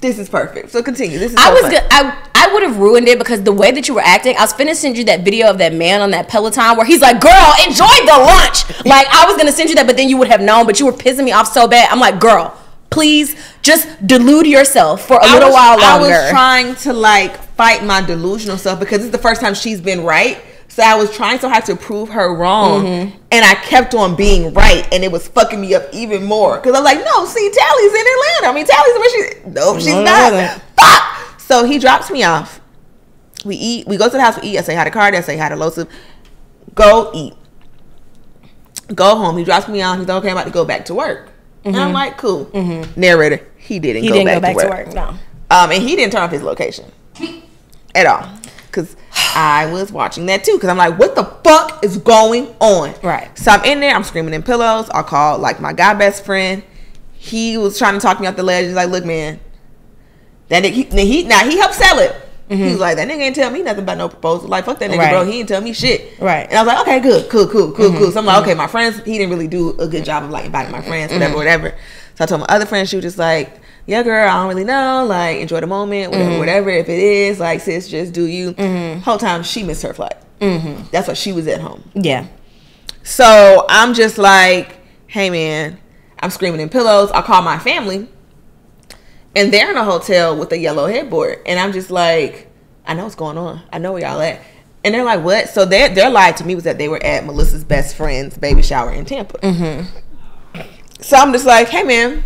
this is perfect. So continue. This is I would have ruined it because the way that you were acting, I was finna send you that video of that man on that Peloton where he's like, girl, enjoy the lunch. Like, I was going to send you that, but then you would have known, but you were pissing me off so bad. I'm like, girl, please just delude yourself for a little while longer. I was trying to like fight my delusional self because this is the first time she's been right. So I was trying so hard to prove her wrong. And I kept on being right. And it was fucking me up even more. Because I was like, no, see, Talley's in Atlanta. I mean, Talley's where she's... Nope, she's not. Fuck! So he drops me off. We eat. We go to the house. We eat. I say hi to Cardi. I say hi to Losif. Go eat. Go home. He drops me off. He's like, okay, I'm about to go back to work. And I'm like, cool. Narrator. He didn't go back to work. No. And he didn't turn off his location at all. Because I was watching that too. Because I'm like, what the fuck is going on? Right. So I'm in there. I'm screaming in pillows. I'll call like my guy best friend. He was trying to talk me off the ledge. He's like, look, man. That nigga, he helped sell it. He was like, that nigga ain't tell me nothing about no proposal. Like, fuck that nigga, bro. He didn't tell me shit. Right. And I was like, okay, good, cool. So I'm like, okay, my friends, he didn't really do a good job of like inviting my friends, whatever. So I told my other friend, she was just like, yeah, girl, I don't really know. Like, enjoy the moment, whatever. If it is, like, sis, just do you. Whole time, she missed her flight. That's why she was at home. Yeah. So I'm just like, hey, man, I'm screaming in pillows. I'll call my family. And they're in a hotel with a yellow headboard. And I'm just like, I know what's going on. I know where y'all at. And they're like, what? So their lie to me was that they were at Melissa's best friend's baby shower in Tampa. So I'm just like, hey, man,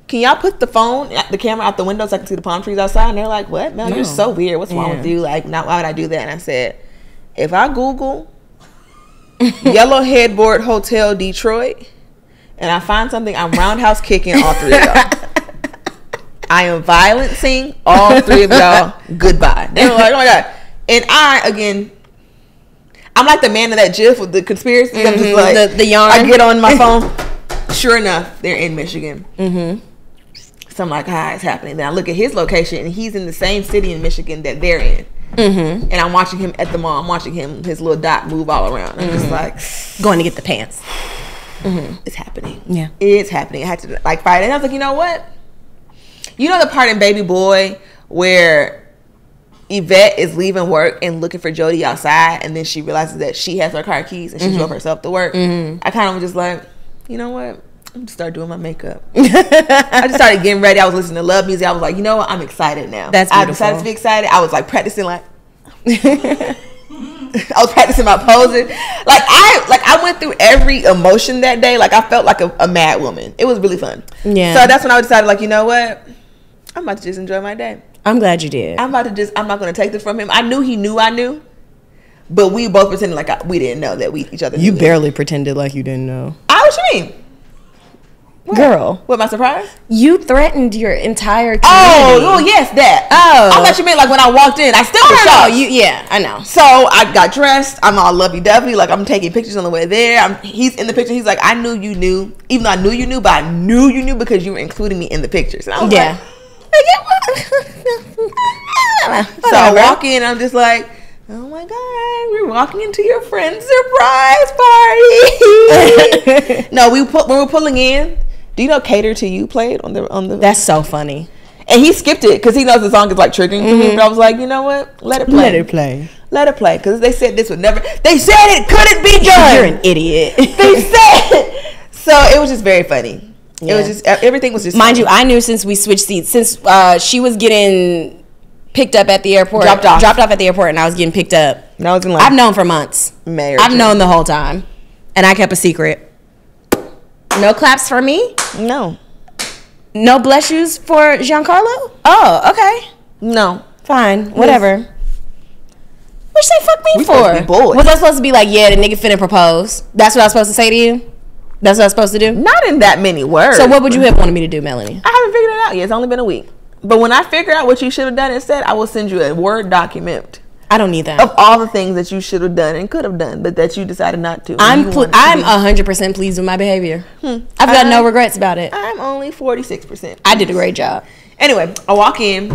can y'all put the camera out the window so I can see the palm trees outside? And they're like, what? Mel, you're so weird. What's wrong with you? Like, why would I do that? And I said, if I Google yellow headboard hotel Detroit and I find something, I'm roundhouse kicking all three of y'all. I am violencing all three of y'all. Goodbye. They were like, oh my God. And I'm like the man of that GIF with the conspiracy. I'm just like, the yarn. I get on my phone. Sure enough, they're in Michigan. So I'm like, it's happening. Then I look at his location, and he's in the same city in Michigan that they're in. And I'm watching him at the mall. I'm watching his little dot move all around. I'm just like, going to get the pants. It's happening. Yeah. It's happening. I had to like fight it. And I was like, you know what? You know the part in Baby Boy where Yvette is leaving work and looking for Jody outside, and then she realizes that she has her car keys and she drove herself to work. I kind of was just like, you know what? I'm gonna start doing my makeup. I just started getting ready. I was listening to love music. I was like, you know what? I'm excited now. That's beautiful. I decided to be excited. I was like practicing like I was practicing my posing. I went through every emotion that day. Like I felt like a mad woman. It was really fun. Yeah. So that's when I decided, like, you know what? I'm about to just enjoy my day. I'm glad you did. I'm not going to take this from him. I knew he knew I knew. But we both pretended like we didn't know that each other knew. You barely pretended like you didn't know. What you mean? What? Girl. What, my surprise? You threatened your entire community. Oh, yes, that. Oh. I thought you meant like when I walked in. I still was shocked. Yeah, I know. So I got dressed. I'm all lovey-dovey. Like, I'm taking pictures on the way there. He's in the picture. He's like, I knew you knew. Even though I knew you knew, but I knew you knew because you were including me in the pictures. And I was like, so I walk in. I'm just like, oh my God, we're walking into your friend's surprise party. No, when we're pulling in, do you know Cater to You played on the That's so funny. And he skipped it because he knows the song is like triggering to me. But I was like, you know what? Let it play. Because they said this would never. They said it couldn't be done. You're an idiot. They said. So it was just very funny. Yeah. It was just everything was just. Mind you, I knew since we switched seats, since she was getting picked up at the airport, dropped off at the airport, and I was getting picked up. I've known for months. I've known the whole time, and I kept a secret. No claps for me. No bless yous for Giancarlo? Oh, okay. No. Fine. Whatever. What you say fuck me for? Boys. Was I supposed to be like, yeah, the nigga finna propose? That's what I was supposed to say to you? That's what I was supposed to do? Not in that many words. So what would you have wanted me to do, Melanie? I haven't figured it out yet. It's only been a week. But when I figure out what you should have done instead, I will send you a Word document. I don't need that. Of all the things that you should have done and could have done, but that you decided not to. I'm 100% pleased with my behavior. I've got no regrets about it. I'm only 46%. I did a great job. Anyway, I walk in,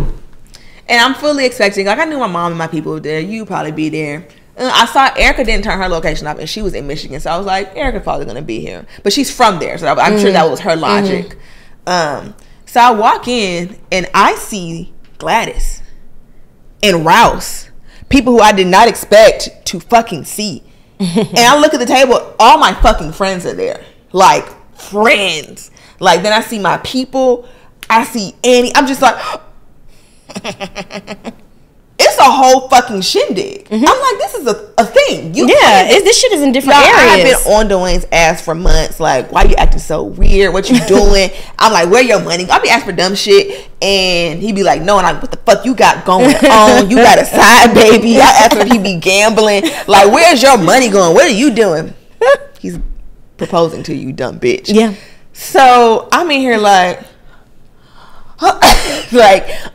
and I'm fully expecting, like I knew my mom and my people were there. You probably be there. I saw Erica didn't turn her location off, and she was in Michigan. So I was like, Erica's probably going to be here. But she's from there, so I'm sure that was her logic. So I walk in, and I see Gladys and Rouse. People who I did not expect to fucking see. And I look at the table, all my fucking friends are there. Like, friends. Like, then I see my people. I see Annie. I'm just like, it's a whole fucking shindig. I'm like, this is a thing. This shit is in different areas. I've been on Dwayne's ass for months. Like, why you acting so weird? What you doing? I'm like, where your money? I'll be asking for dumb shit, and he be like, no, and I'm, what the fuck you got going on? You got a side baby. I asked him if he be gambling. Like, where's your money going? What are you doing? He's proposing to you, dumb bitch. Yeah. So I'm in here like, I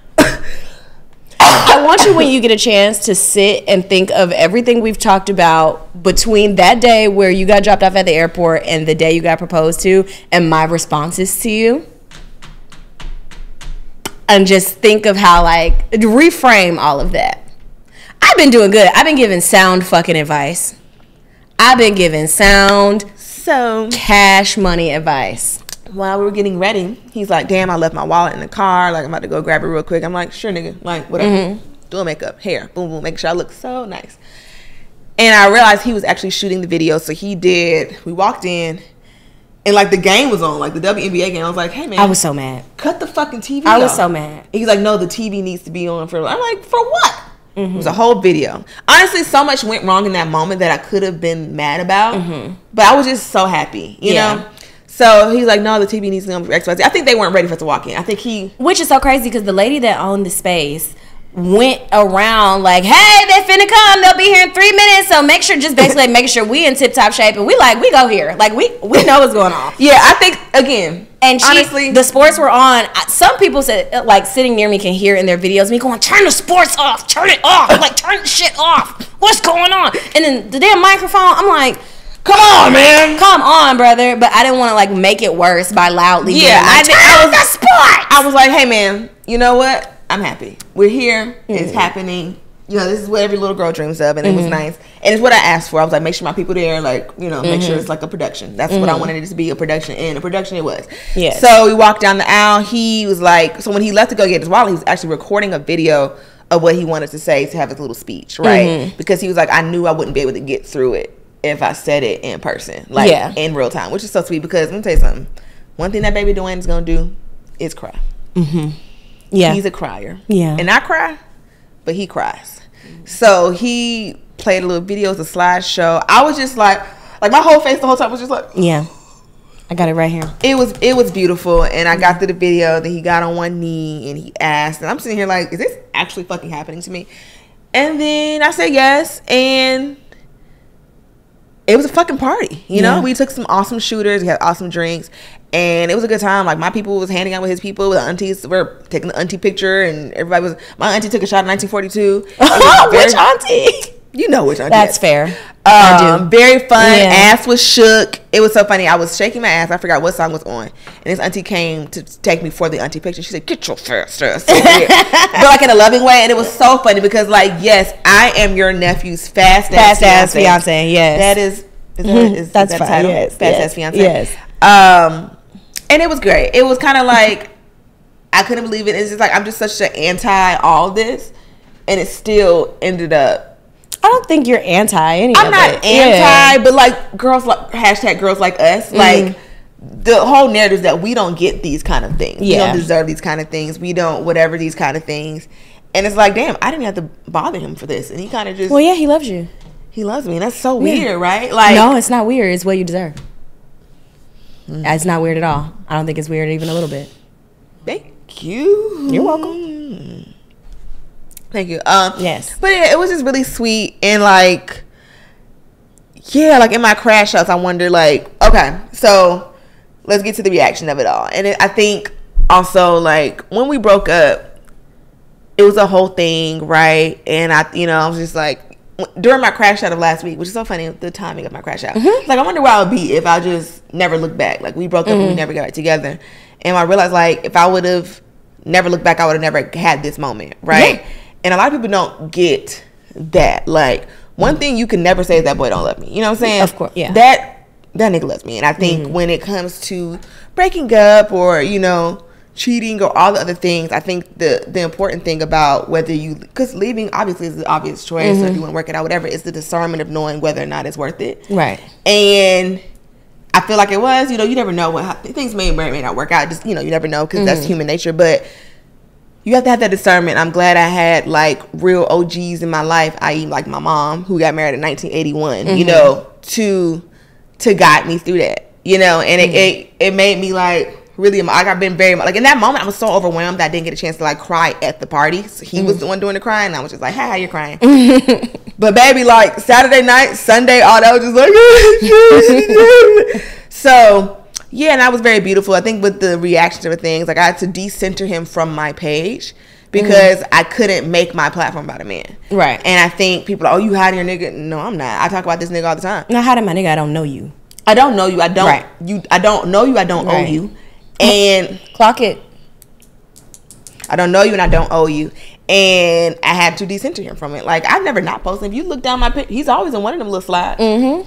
want you, when you get a chance, to sit and think of everything we've talked about between that day where you got dropped off at the airport and the day you got proposed to, and my responses to you. And just think of how, like, reframe all of that. I've been doing good. I've been giving sound fucking advice. I've been giving sound, cash money advice. While we were getting ready, he's like, damn, I left my wallet in the car. Like, I'm about to go grab it real quick. I'm like, sure, nigga. Like, whatever. Doing makeup, hair, boom, boom, making sure I look so nice. And I realized he was actually shooting the video. So we walked in, and like the game was on, like the WNBA game. I was like, hey, man. I was so mad. Cut the fucking TV I was off. so mad. And he's like, no, the TV needs to be on for, I'm like, for what? It was a whole video. Honestly, so much went wrong in that moment that I could have been mad about. But I was just so happy, you know? So he's like, no, the TV needs to be on for XYZ. I think they weren't ready for us to walk in. I think Which is so crazy because the lady that owned the space went around like, hey, they finna come. They'll be here in 3 minutes. So make sure, just basically making sure we in tip-top shape. And we go here. Like, we know what's going on. Yeah, I think, again, and honestly, the sports were on. Some people said, like, sitting near me can hear in their videos me going, turn the sports off. Turn it off. Like, turn the shit off. What's going on? And then the damn microphone, I'm like, come on, man. Come on, brother. But I didn't want to, like, make it worse by loudly being like, I was the sport. I was like, hey, man, you know what? I'm happy. We're here. It's happening. You know, this is what every little girl dreams of, and it was nice. And it's what I asked for. I was like, make sure my people there, like, you know, make sure it's like a production. That's what I wanted it to be, a production, and a production it was. Yes. So we walked down the aisle. He was like, so when he left to go get his wallet, he was actually recording a video of what he wanted to say to have his little speech, right? Because he was like, I knew I wouldn't be able to get through it if I said it in person, like in real time, which is so sweet. Because let me tell you something. One thing that baby Dwayne is gonna do is cry. Yeah, he's a crier. Yeah, and I cry, but he cries. So he played a little video, it's a slideshow. I was just like my whole face the whole time was just like, yeah. I got it right here. It was beautiful, and I got through the video. Then he got on one knee and he asked, and I'm sitting here like, is this actually fucking happening to me? And then I said yes, and it was a fucking party, you know? We took some awesome shooters, we had awesome drinks, and it was a good time. Like, my people was handing out with his people, the aunties were taking the auntie picture, and everybody was, my auntie took a shot in 1942. Which auntie? You know which auntie. That's fair. I do. Very fun. Ass was shook. It was so funny. I was shaking my ass. I forgot what song was on. And this auntie came to take me for the auntie picture. She said, get your fast ass over here. But like in a loving way. And it was so funny because, like, yes, I am your nephew's fast ass fiance. Yes. That's that fine. title? Yes. Fast ass fiance. Yes. And it was great. It was kind of like, I couldn't believe it. It's just like, I'm just such an anti all this. And it still ended up. I don't think you're anti any I'm of not it. anti, but like girls like hashtag girls like us, like the whole narrative is that we don't get these kind of things. We don't deserve these kind of things. We don't whatever these kind of things. And it's like, damn, I didn't have to bother him for this. And he kind of just, well, yeah, he loves you. He loves me. And that's so weird, right? Like, no, it's not weird. It's what you deserve. It's not weird at all. I don't think it's weird even a little bit. Thank you. You're welcome. Thank you. Yes. But yeah, it was just really sweet. And like, yeah, like in my crash outs, I wonder like, okay, so let's get to the reaction of it all. And I think also like when we broke up, it was a whole thing, right? And I was just like, during my crash out of last week, which is so funny, the timing of my crash out. Like, I wonder where I would be if I just never looked back. Like, we broke up and we never got back together. And I realized like, if I would have never looked back, I would have never had this moment, right? Yeah. And a lot of people don't get that. Like, one thing you can never say is that boy don't love me. You know what I'm saying? Of course, yeah. That nigga loves me. And I think when it comes to breaking up or, cheating or all the other things, I think the important thing about whether you, because leaving obviously is the obvious choice, or if you want to work it out, whatever, it's the discernment of knowing whether or not it's worth it. Right. And I feel like it was, you never know things may or may not work out. Just, you never know because that's human nature. But you have to have that discernment. I'm glad I had like real OGs in my life, i.e. like my mom who got married in 1981, you know, to guide me through that, you know, and it made me like really, like I've been very, like in that moment I was so overwhelmed that I didn't get a chance to like cry at the party. So he was the one doing the crying, and I was just like, hey, you're crying. But baby, like Saturday night, Sunday, all that was just like so yeah, and that was very beautiful. I think with the reaction to the things, like I had to decenter him from my page because I couldn't make my platform about a man. Right. And I think people are, oh, you hiding your nigga. No, I'm not. I talk about this nigga all the time. Not hiding my nigga, I don't know you. I don't know you. I don't I don't know you. I don't owe you. And clock it. I don't know you and I don't owe you. And I had to decenter him from it. Like, I've never not posted. If you look down my pic, he's always in one of them little slides.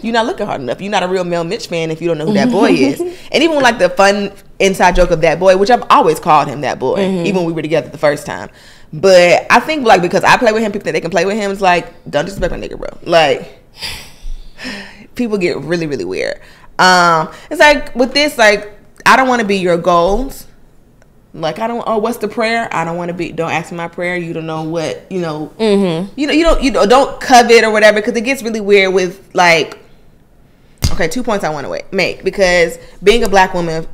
You're not looking hard enough. You're not a real Mel Mitch fan if you don't know who that boy is. And even like the fun inside joke of that boy, which I've always called him that boy, even when we were together the first time. But I think like because I play with him, people think they can play with him. It's like, don't disrespect my nigga, bro. Like, people get really, really weird. It's like with this, like, I don't want to be your goals. Like, I don't, oh, what's the prayer? I don't want to be, don't ask me my prayer. You don't know what, you know, you don't covet or whatever, because it gets really weird with, like, okay, 2 points I want to make, because being a black woman,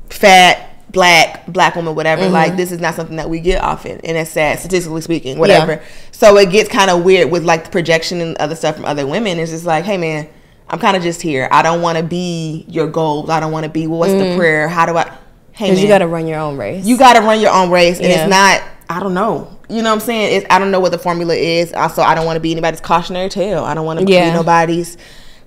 fat, black woman, whatever, like, this is not something that we get often, and it's sad, statistically speaking, whatever. Yeah. So it gets kind of weird with, like, the projection and other stuff from other women. It's just like, hey, man, I'm kind of just here. I don't want to be your goals. I don't want to be, well, what's the prayer? How do I... Hey, because you got to run your own race. You got to run your own race, and it's not, I don't know. You know what I'm saying? It's, I don't know what the formula is. Also, I don't want to be anybody's cautionary tale. I don't want to be nobody's.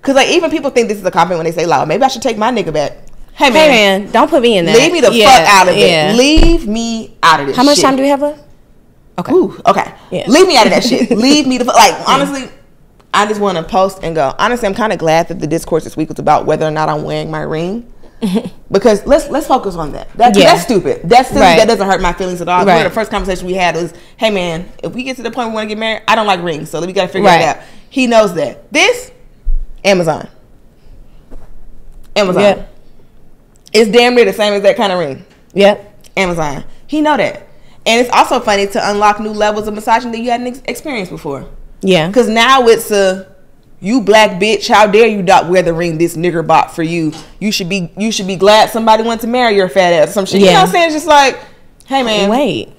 Because, like, even people think this is a compliment when they say, like, maybe I should take my nigga back. Hey, man, don't put me in that. Leave me the fuck out of it. Leave me out of this shit. How much time do we have left? Okay. Ooh, okay. Yeah. Leave me out of that shit. Leave me the fuck. Like, honestly, I just want to post and go. Honestly, I'm kind of glad that the discourse this week was about whether or not I'm wearing my ring. Because let's focus on that. That's stupid. That's silly. That doesn't hurt my feelings at all. The first conversation we had was, hey man, if we get to the point where we want to get married, I don't like rings, so we got to figure it out. He knows that. This Amazon. Yep. It's damn near the same as that kind of ring. Yep. Amazon. He know that. And it's also funny to unlock new levels of misogyny that you hadn't experienced before. Yeah. Because now it's a, you black bitch, how dare you not wear the ring this nigger bought for you? You should be glad somebody went to marry your fat ass or some shit. You know what I'm saying? It's just like, hey man, wait,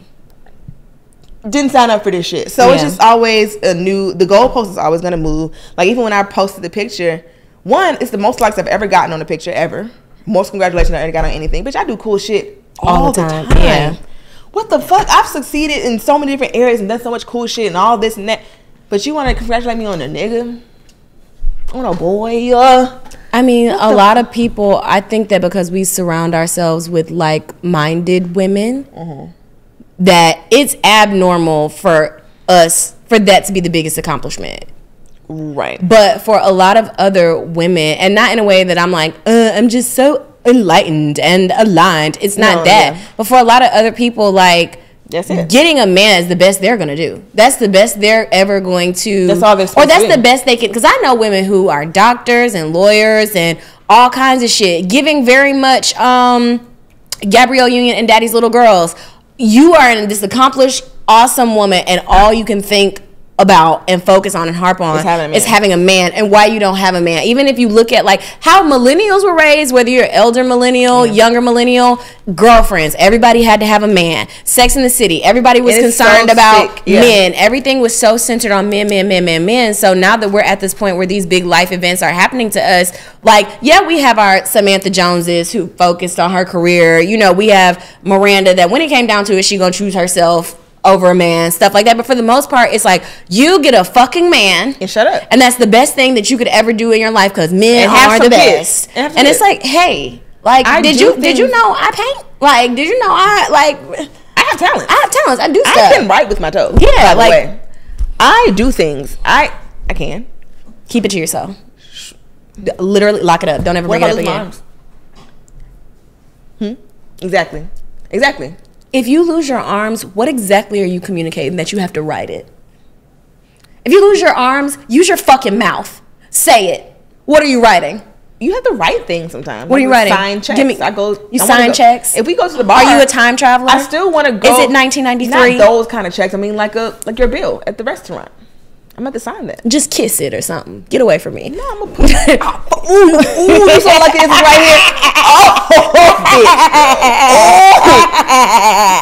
didn't sign up for this shit. So it's just always a new, the goalpost is always gonna move. Like even when I posted the picture, one, it's the most likes I've ever gotten on a picture ever. Most congratulations I ever got on anything. Bitch, I do cool shit all the time. Yeah. What the fuck? I've succeeded in so many different areas and done so much cool shit and all this and that. But you want to congratulate me on a nigga? On a boy? I mean, a lot of people, I think that because we surround ourselves with like-minded women, that it's abnormal for us, for that to be the biggest accomplishment. Right. But for a lot of other women, and not in a way that I'm like, I'm just so enlightened and aligned. It's not that. Yeah. But for a lot of other people, like, that's it. Getting a man is the best they're gonna do. That's the best they're ever going to. That's all they're supposed to do. Or that's the best they can. Because I know women who are doctors and lawyers and all kinds of shit, giving very much Gabrielle Union and Daddy's Little Girls. You are this accomplished, awesome woman, and all you can think about and focus on and harp on is having a man, and why you don't have a man. Even if you look at like how millennials were raised, whether you're elder millennial, younger millennial, girlfriends, everybody had to have a man. Sex in the City, everybody was concerned about men. Everything was so centered on men. So now that we're at this point where these big life events are happening to us, like, yeah, we have our Samantha Joneses who focused on her career. You know, we have Miranda that when it came down to it, she gonna choose herself over a man, stuff like that. But for the most part, it's like, you get a fucking man and shut up, and that's the best thing that you could ever do in your life, because men are the best. And it's like, hey, like, did you know I paint? Like, did you know I have talent? I have talents. I do stuff. I can write with my toes. Yeah, by the way. I do things. I can. Keep it to yourself. Literally lock it up. Don't ever bring it up again. Exactly. If you lose your arms, what exactly are you communicating that you have to write it? If you lose your arms, use your fucking mouth. Say it. What are you writing? You have to write things sometimes. What are you writing? Sign checks. Give me. You sign checks. If we go to the bar, are you a time traveler? I still want to go. Is it 1993? Not those kind of checks. I mean, like your bill at the restaurant. I'm about to sign that. Just kiss it or something. Get away from me. No, I'm gonna put it. Ooh, you saw like this right here. Oh,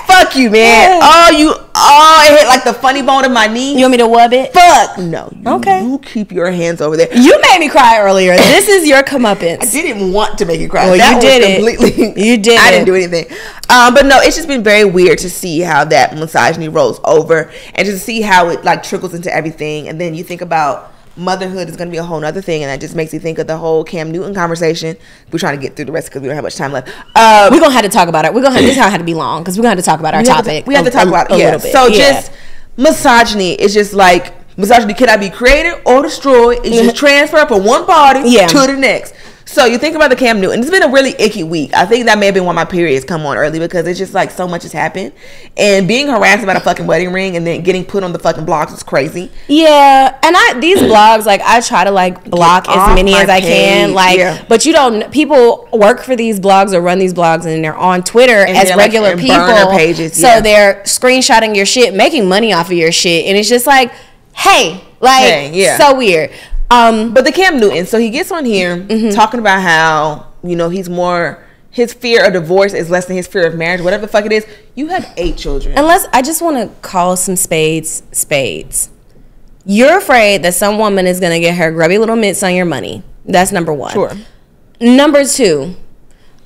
fuck you, man. It hit like the funny bone of my knee. You want me to wub it? Fuck no. Okay. You keep your hands over there. You made me cry earlier. This is your comeuppance. I didn't want to make you cry. Well, that you did was it. Completely. You did. I didn't do anything. But no, it's just been very weird to see how that misogyny rolls over, and just to see how it like trickles into everything. And then you think about motherhood is going to be a whole nother thing, and that just makes you think of the whole Cam Newton conversation. We're trying to get through the rest because we don't have much time left. We're gonna have to talk about it. This how had to be long because we're gonna have to talk about our topic. We have to talk about it. Yeah. So just misogyny is just like misogyny cannot be created or destroyed. It's just transferred from one party to the next. So you think about the Cam Newton. It's been a really icky week. I think that may have been why my periods come on early, because it's just like so much has happened. And being harassed about a fucking wedding ring and then getting put on the fucking blogs is crazy. Yeah. And these blogs, like I try to like block as many as I can. Like, but you don't, people work for these blogs or run these blogs and they're on Twitter and as regular like, people. Pages, so they're screenshotting your shit, making money off of your shit. And it's just like, hey, so weird. But the Cam Newton, so he gets on here talking about how, his fear of divorce is less than his fear of marriage, whatever the fuck it is. You have 8 children. I just want to call some spades. You're afraid that some woman is going to get her grubby little mitts on your money. That's number 1. Sure. Number 2,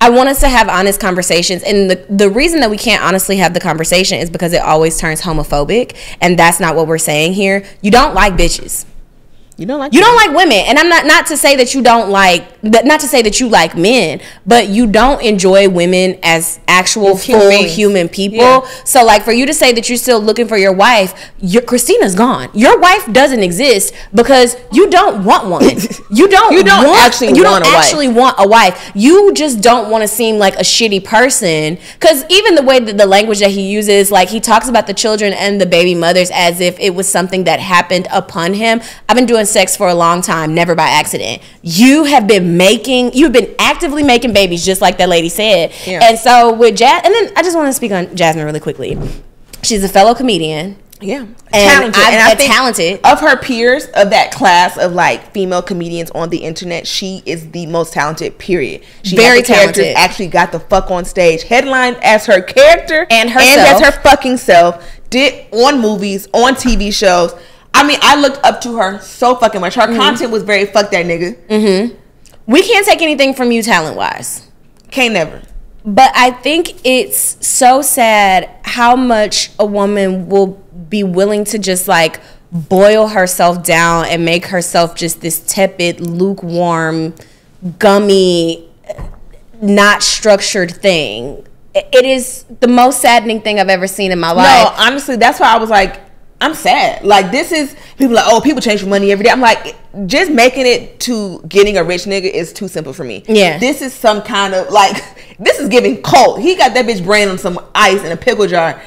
I want us to have honest conversations. And the reason that we can't honestly have the conversation is because it always turns homophobic. And that's not what we're saying here. You don't like bitches. You don't like women, and I'm not to say that you don't like, not to say that you like men, but you don't enjoy women as actual full human people. Yeah. So like for you to say that you're still looking for your wife, Christina's gone. Your wife doesn't exist because you don't want one. You don't actually want a wife. You just don't want to seem like a shitty person, because even the way that the language that he uses, like he talks about the children and the baby mothers as if it was something that happened upon him. I've been doing sex for a long time, never by accident. You've been actively making babies, just like that lady said. Yeah. And so with and then I just want to speak on Jasmine really quickly. She's a fellow comedian. Yeah. And talented. Of her peers, of that class of like female comedians on the internet, she is the most talented, period. She very talented. Actually got the fuck on stage, headlined as her character and herself. And as her fucking self, did on movies, on TV shows. I mean, I looked up to her so fucking much. Her content was very fuck that nigga. We can't take anything from you talent-wise. Can't never. But I think it's so sad how much a woman will be willing to just like boil herself down and make herself just this tepid, lukewarm, gummy, not structured thing. It is the most saddening thing I've ever seen in my life. No, honestly, that's why I was like, I'm sad. Like, this is, people are like, oh, people change for money every day. I'm like, just making it to getting a rich nigga is too simple for me. Yeah. This is some kind of, like, this is giving cult. He got that bitch brain on some ice in a pickle jar.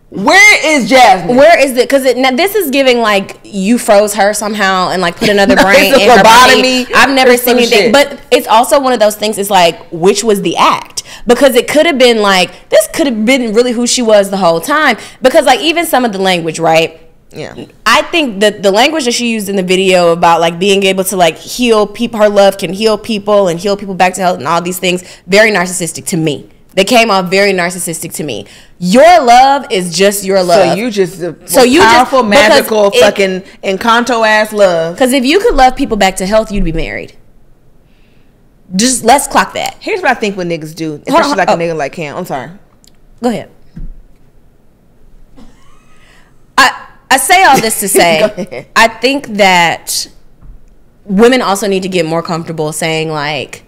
Where is Jasmine? Where is it? Because this is giving like you froze her somehow and like put another brain in her body. I've never seen anything, but it's also one of those things. It's like, which was the act? Because it could have been like, this could have been really who she was the whole time. Because like even some of the language, right? Yeah, I think that the language that she used in the video about like being able to like heal people, her love can heal people and heal people back to health and all these things, very narcissistic to me. They came off very narcissistic to me. Your love is just your love. So you just powerful, magical, fucking Encanto ass love. Because if you could love people back to health, you'd be married. Just let's clock that. Here's what I think what niggas do, especially like a nigga like Cam. I'm sorry. Go ahead. I say all this to say, I think that women also need to get more comfortable saying like,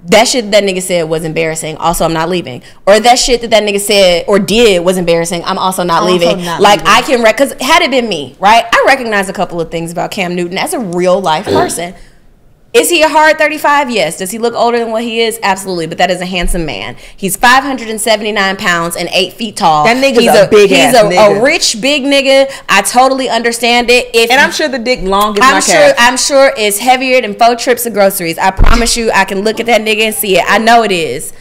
that shit that nigga said was embarrassing. Also, I'm not leaving. Or that shit that nigga said or did was embarrassing. I'm also not leaving. I can because had it been me, right? I recognize a couple of things about Cam Newton as a real life person. Is he a hard 35? Yes. Does he look older than what he is? Absolutely. But that is a handsome man. He's 579 pounds and 8 feet tall. That nigga's a big ass nigga. He's a rich big nigga. I totally understand it. And I'm sure the dick long as my calf. I'm sure it's heavier than 4 trips of groceries. I promise you, I can look at that nigga and see it. I know it is.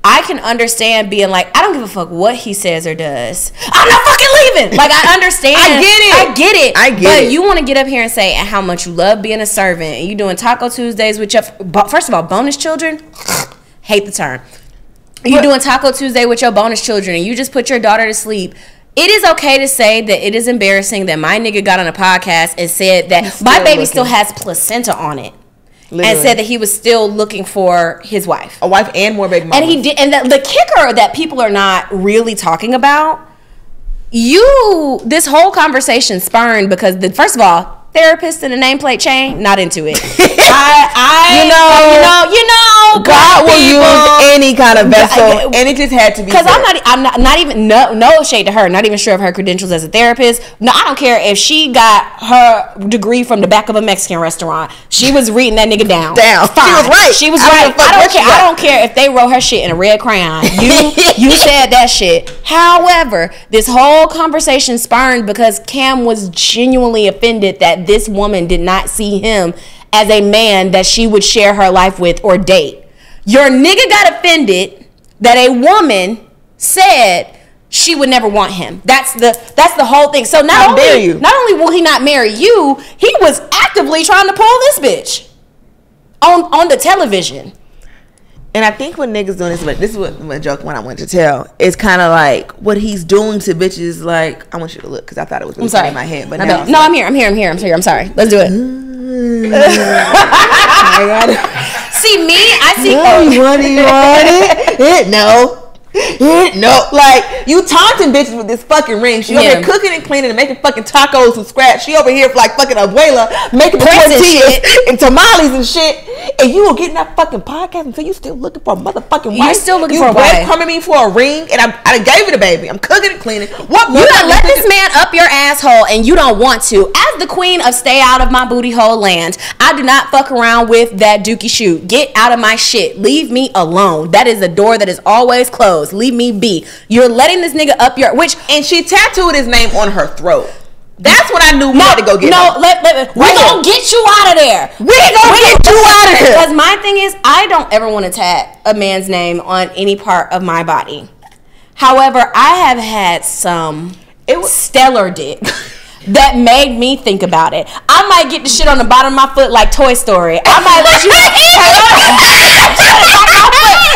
I can understand being like, I don't give a fuck what he says or does. I'm not fucking leaving. Like, I understand. I get it. But you want to get up here and say how much you love being a servant, and you doing Taco Tuesdays with your, first of all, bonus children. Hate the term. You're doing Taco Tuesday with your bonus children, and you just put your daughter to sleep. It is okay to say that it is embarrassing that my nigga got on a podcast and said that my baby still has placenta on it. Literally. And said that he was still looking for his wife. A wife and more baby mamas. And he did. And the kicker that people are not really talking about, this whole conversation spurned because, first of all, therapist in a nameplate chain, not into it. You know, God will use any kind of vessel, and it just had to be. Because I'm not even no shade to her. Not even sure of her credentials as a therapist. No, I don't care if she got her degree from the back of a Mexican restaurant. She was reading that nigga down. Fine. She was right. She was right. I don't care if they wrote her shit in a red crayon. You said that shit. However, this whole conversation spurned because Cam was genuinely offended that this woman did not see him as a man that she would share her life with or date. Your nigga got offended that a woman said she would never want him. That's the whole thing. So not only will he not marry you, he was actively trying to pull this bitch on the television. And I think when niggas doing this is what my joke when I went to tell. It's kind of like what he's doing to bitches. Like, I want you to look because I thought it was really funny in my head. But now I'm here. I'm sorry. Let's do it. See me? I see. What do you want it? No. No, like you taunting bitches with this fucking ring. She over here cooking and cleaning and making fucking tacos from scratch. She over here like fucking abuela making tortillas and tamales and shit. And you will get in that fucking podcast and say you still looking for a motherfucking wife. You're still looking for a wife. You breadcrumbing me for a ring, and I gave it a baby. I'm cooking and cleaning. What you done let this man up your asshole and you don't want to? As the queen of stay out of my booty hole land, I do not fuck around with that dookie shoot. Get out of my shit. Leave me alone. That is a door that is always closed. Leave me be. You're letting this nigga up your and she tattooed his name on her throat. That's when I knew we had to go get him. We gonna get you out of there. We gonna get you out of here. Because my thing is, I don't ever want to tat a man's name on any part of my body. However, I have had some stellar dick that made me think about it. I might get the shit on the bottom of my foot like Toy Story. I might let you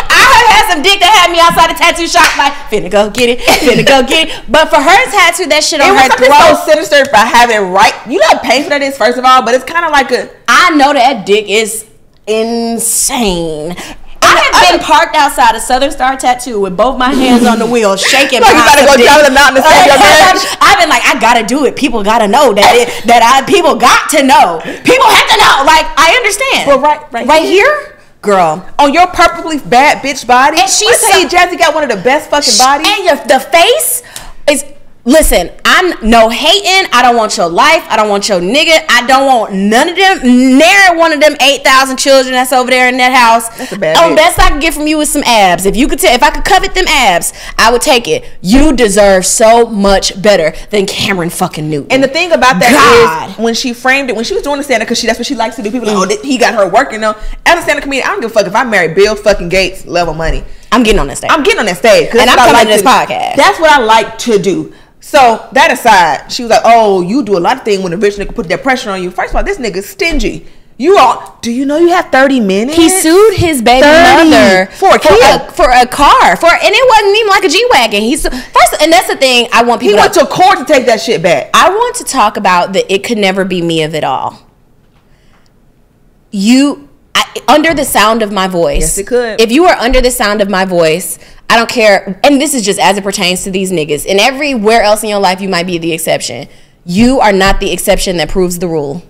I have had some dick that had me outside the tattoo shop like, finna go get it. But for her tattoo that shit on her throat. It was so sinister for having it right. You know how painful that is, first of all, but it's kind of like I know that dick is insane. I have been parked outside a Southern Star Tattoo with both my hands on the wheel, shaking. Like you gotta go down the mountain to save your marriage. I've been like, I gotta do it. People gotta know people got to know. People have to know. Like, I understand. But right here. Girl, on your perfectly bad bitch body, and she's Jazzy got one of the best fucking bodies. And the face is. Listen, I'm no hating. I don't want your life. I don't want your nigga. I don't want none of them. Near one of them 8,000 children that's over there in that house. That's a bad bitch. Best I could get from you is some abs. If I could covet them abs, I would take it. You deserve so much better than Cameron fucking Newton. And the thing about that is, when she framed it, when she was doing the stand-up, because that's what she likes to do. People like, oh, he got her working though. As a stand-up comedian, I don't give a fuck if I marry Bill fucking Gates level money. I'm getting on that stage. And I'm coming to this podcast. That's what I like to do. So that aside, she was like, "Oh, you do a lot of things when a rich nigga put that pressure on you." First of all, this nigga's stingy. Do you know you have 30 minutes? He sued his baby mother for a car, and it wasn't even like a G-Wagon. And that's the thing I want people. He went to court to take that shit back. I want to talk about the "it could never be me" of it all. Under the sound of my voice. Yes, it could. If you are under the sound of my voice, I don't care. And this is just as it pertains to these niggas. And everywhere else in your life, you might be the exception. You are not the exception that proves the rule.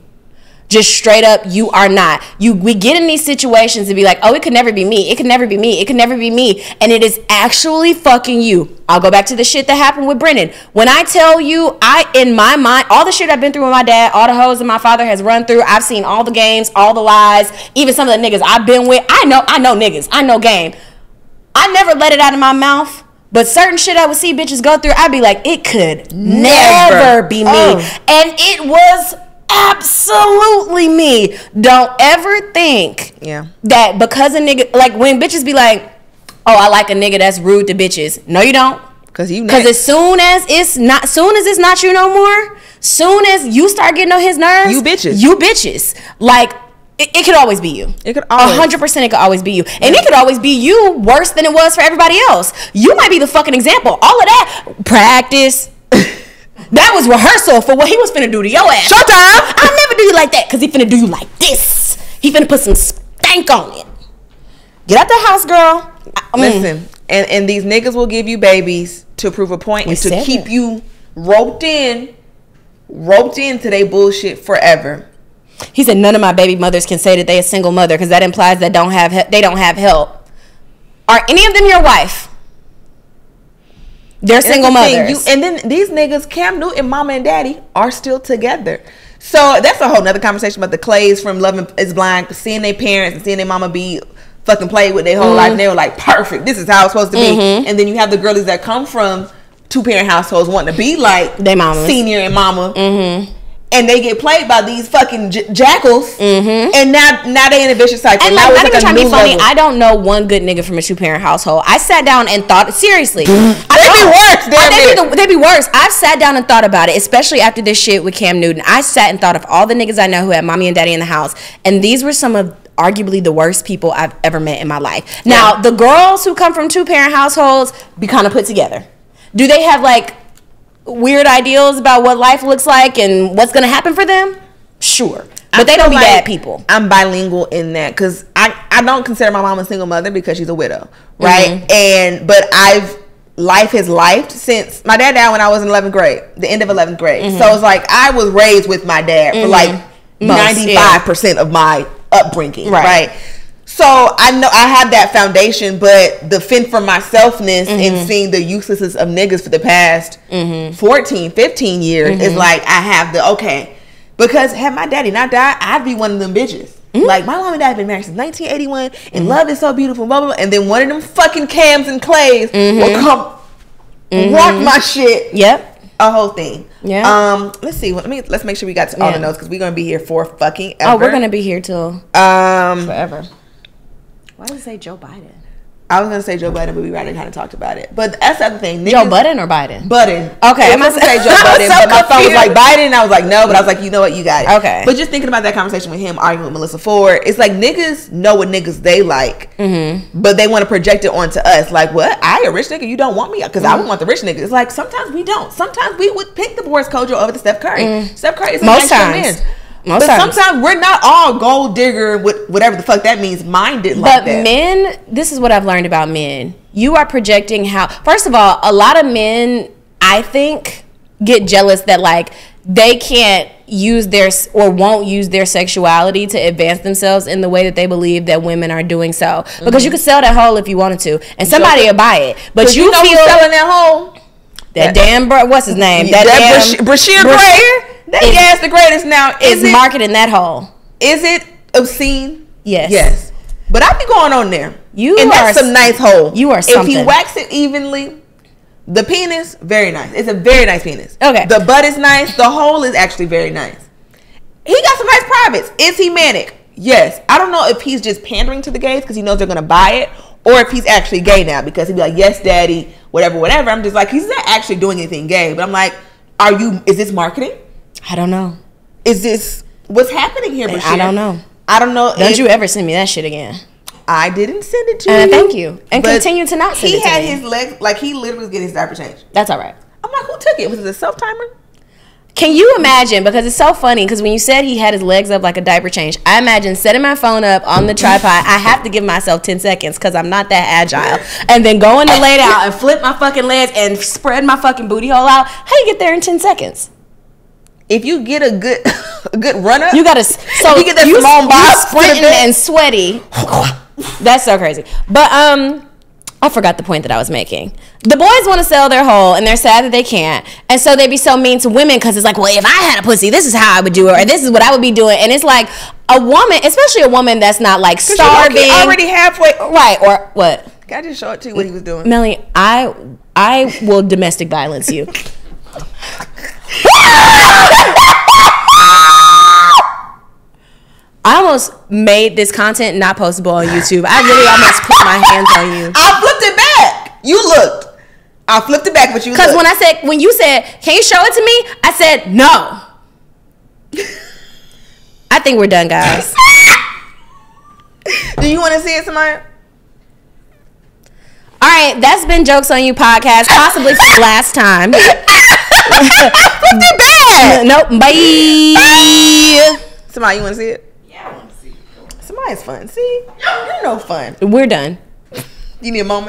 Just straight up, you are not. We get in these situations to be like, oh, it could never be me. It could never be me. It could never be me. And it is actually fucking you. I'll go back to the shit that happened with Brennan. When I tell you, in my mind, all the shit I've been through with my dad, all the hoes that my father has run through, I've seen all the games, all the lies, even some of the niggas I've been with. I know niggas. I know game. I never let it out of my mouth. But certain shit I would see bitches go through, I'd be like, it could never be me. Oh. And it was absolutely me. Don't ever think that because a nigga, like when bitches be like, oh, I like a nigga that's rude to bitches. No, you don't. Because as soon as it's not you no more, soon as you start getting on his nerves, you bitches. Like, it could always be you. It could 100%. It could always be you, and it could always be you worse than it was for everybody else. You might be the fucking example. All of that practice. That was rehearsal for what he was finna do to your ass. Showtime! I'll never do you like that, because he finna do you like this. He finna put some stank on it. Get out the house, girl. Listen, and these niggas will give you babies to prove a point and to keep you roped into their bullshit forever. He said none of my baby mothers can say that they a single mother, because that implies that they don't have help. Are any of them your wife? They're single mothers. And then these niggas, Cam Newton, mama and daddy, are still together. So that's a whole nother conversation about the Clays from Love is Blind, seeing their parents and seeing their mama be fucking played with their whole life. And they were like, perfect. This is how it's supposed to be. And then you have the girlies that come from two-parent households wanting to be like their mama, senior and mama. And they get played by these fucking jackals, and now they in a vicious cycle. And now not even trying to be funny, level. I don't know one good nigga from a two-parent household. I sat down and thought, seriously, they'd be worse. I've sat down and thought about it, especially after this shit with Cam Newton. I sat and thought of all the niggas I know who had mommy and daddy in the house, and these were some of arguably the worst people I've ever met in my life. Now, the girls who come from two-parent households be kind of put together. Do they have like weird ideals about what life looks like and what's gonna happen for them? Sure, but they don't be bad people. I'm bilingual in that, because I don't consider my mom a single mother because she's a widow, right? But life has lifed since my dad died when I was in 11th grade, the end of 11th grade. So it's like I was raised with my dad for like 95% of my upbringing, right? So I know I have that foundation, but the fend for myselfness and seeing the uselessness of niggas for the past 14, 15 years is like, I have because had my daddy not died, I'd be one of them bitches. Like, my mom and dad have been married since 1981 and love is so beautiful, blah, blah, blah. And then one of them fucking Cams and Clays will come rock my shit. Yep. A whole thing. Yeah. Let's see. Let's make sure we got to all the notes, because we're going to be here for fucking ever. Oh, we're going to be here till forever. Why did it say Joe Biden? I was gonna say Joe Biden, but we already kind of talked about it. But that's the other thing. Niggas, Joe Budden or Biden? Budden. Okay, I was gonna say Joe Budden, but my phone was like Biden, and I was like, no. But I was like, you know what, you got it. Okay. But just thinking about that conversation with him arguing with Melissa Ford, it's like niggas know what niggas they like, but they want to project it onto us. Like, what? I a rich nigga? You don't want me because I would want the rich nigga. It's like sometimes we don't. Sometimes we would pick the Boris Kojo over the Steph Curry. Steph Curry is a nice man. But sometimes we're not all gold digger with whatever the fuck that means minded like that. But men, this is what I've learned about men. You are projecting how, first of all, a lot of men, I think, get jealous that like they can't use their or won't use their sexuality to advance themselves in the way that they believe that women are doing so. Because you could sell that hole if you wanted to, and somebody will buy it. But you know feel who's selling that hole? That damn what's his name? That damn Brashear Gray. That guy's the greatest now. Is marketing that hole. Is it obscene? Yes. Yes. But I be going on there. That's some nice hole. You are something. If he wax it evenly, the penis, very nice. It's a very nice penis. Okay. The butt is nice. The hole is actually very nice. He got some nice privates. Is he manic? Yes. I don't know if he's just pandering to the gays because he knows they're going to buy it, or if he's actually gay now because he'd be like, yes, daddy, whatever, whatever. I'm just like, he's not actually doing anything gay. But I'm like, is this marketing? I don't know. Is this what's happening here? Bashir? I don't know. I don't know. Don't you ever send me that shit again? I didn't send it to you. Thank you. And continue to not send it to me. He had his legs, like he literally was getting his diaper changed. That's all right. I'm like, who took it? Was it a self-timer? Can you imagine? Because it's so funny. Because when you said he had his legs up like a diaper change, I imagine setting my phone up on the tripod. I have to give myself 10 seconds because I'm not that agile. And then going to lay down and flip my fucking legs and spread my fucking booty hole out. How you get there in 10 seconds? If you get a good a good runner. You gotta. So you get that Simone Biles sprinting and sweaty. That's so crazy. But I forgot the point that I was making. The boys want to sell their hole, and they're sad that they can't, and so they be so mean to women because it's like, well, if I had a pussy, this is how I would do it, or this is what I would be doing, and it's like a woman, especially a woman that's not like starving, already halfway, right? Or what? Can I just show it to you what he was doing? Melanie, I will domestic violence you. I almost made this content not postable on YouTube. I really almost put my hands on you. I flipped it back. You looked. I flipped it back, but you looked. Because when you said, can you show it to me? I said, no. I think we're done, guys. Do you want to see it, Samaya? All right, that's been Jokes on You podcast, possibly for the last time. Flipped it back. Nope, bye. Samaya, you want to see it? Samaya's fun. See? You're no fun. We're done. You need a moment?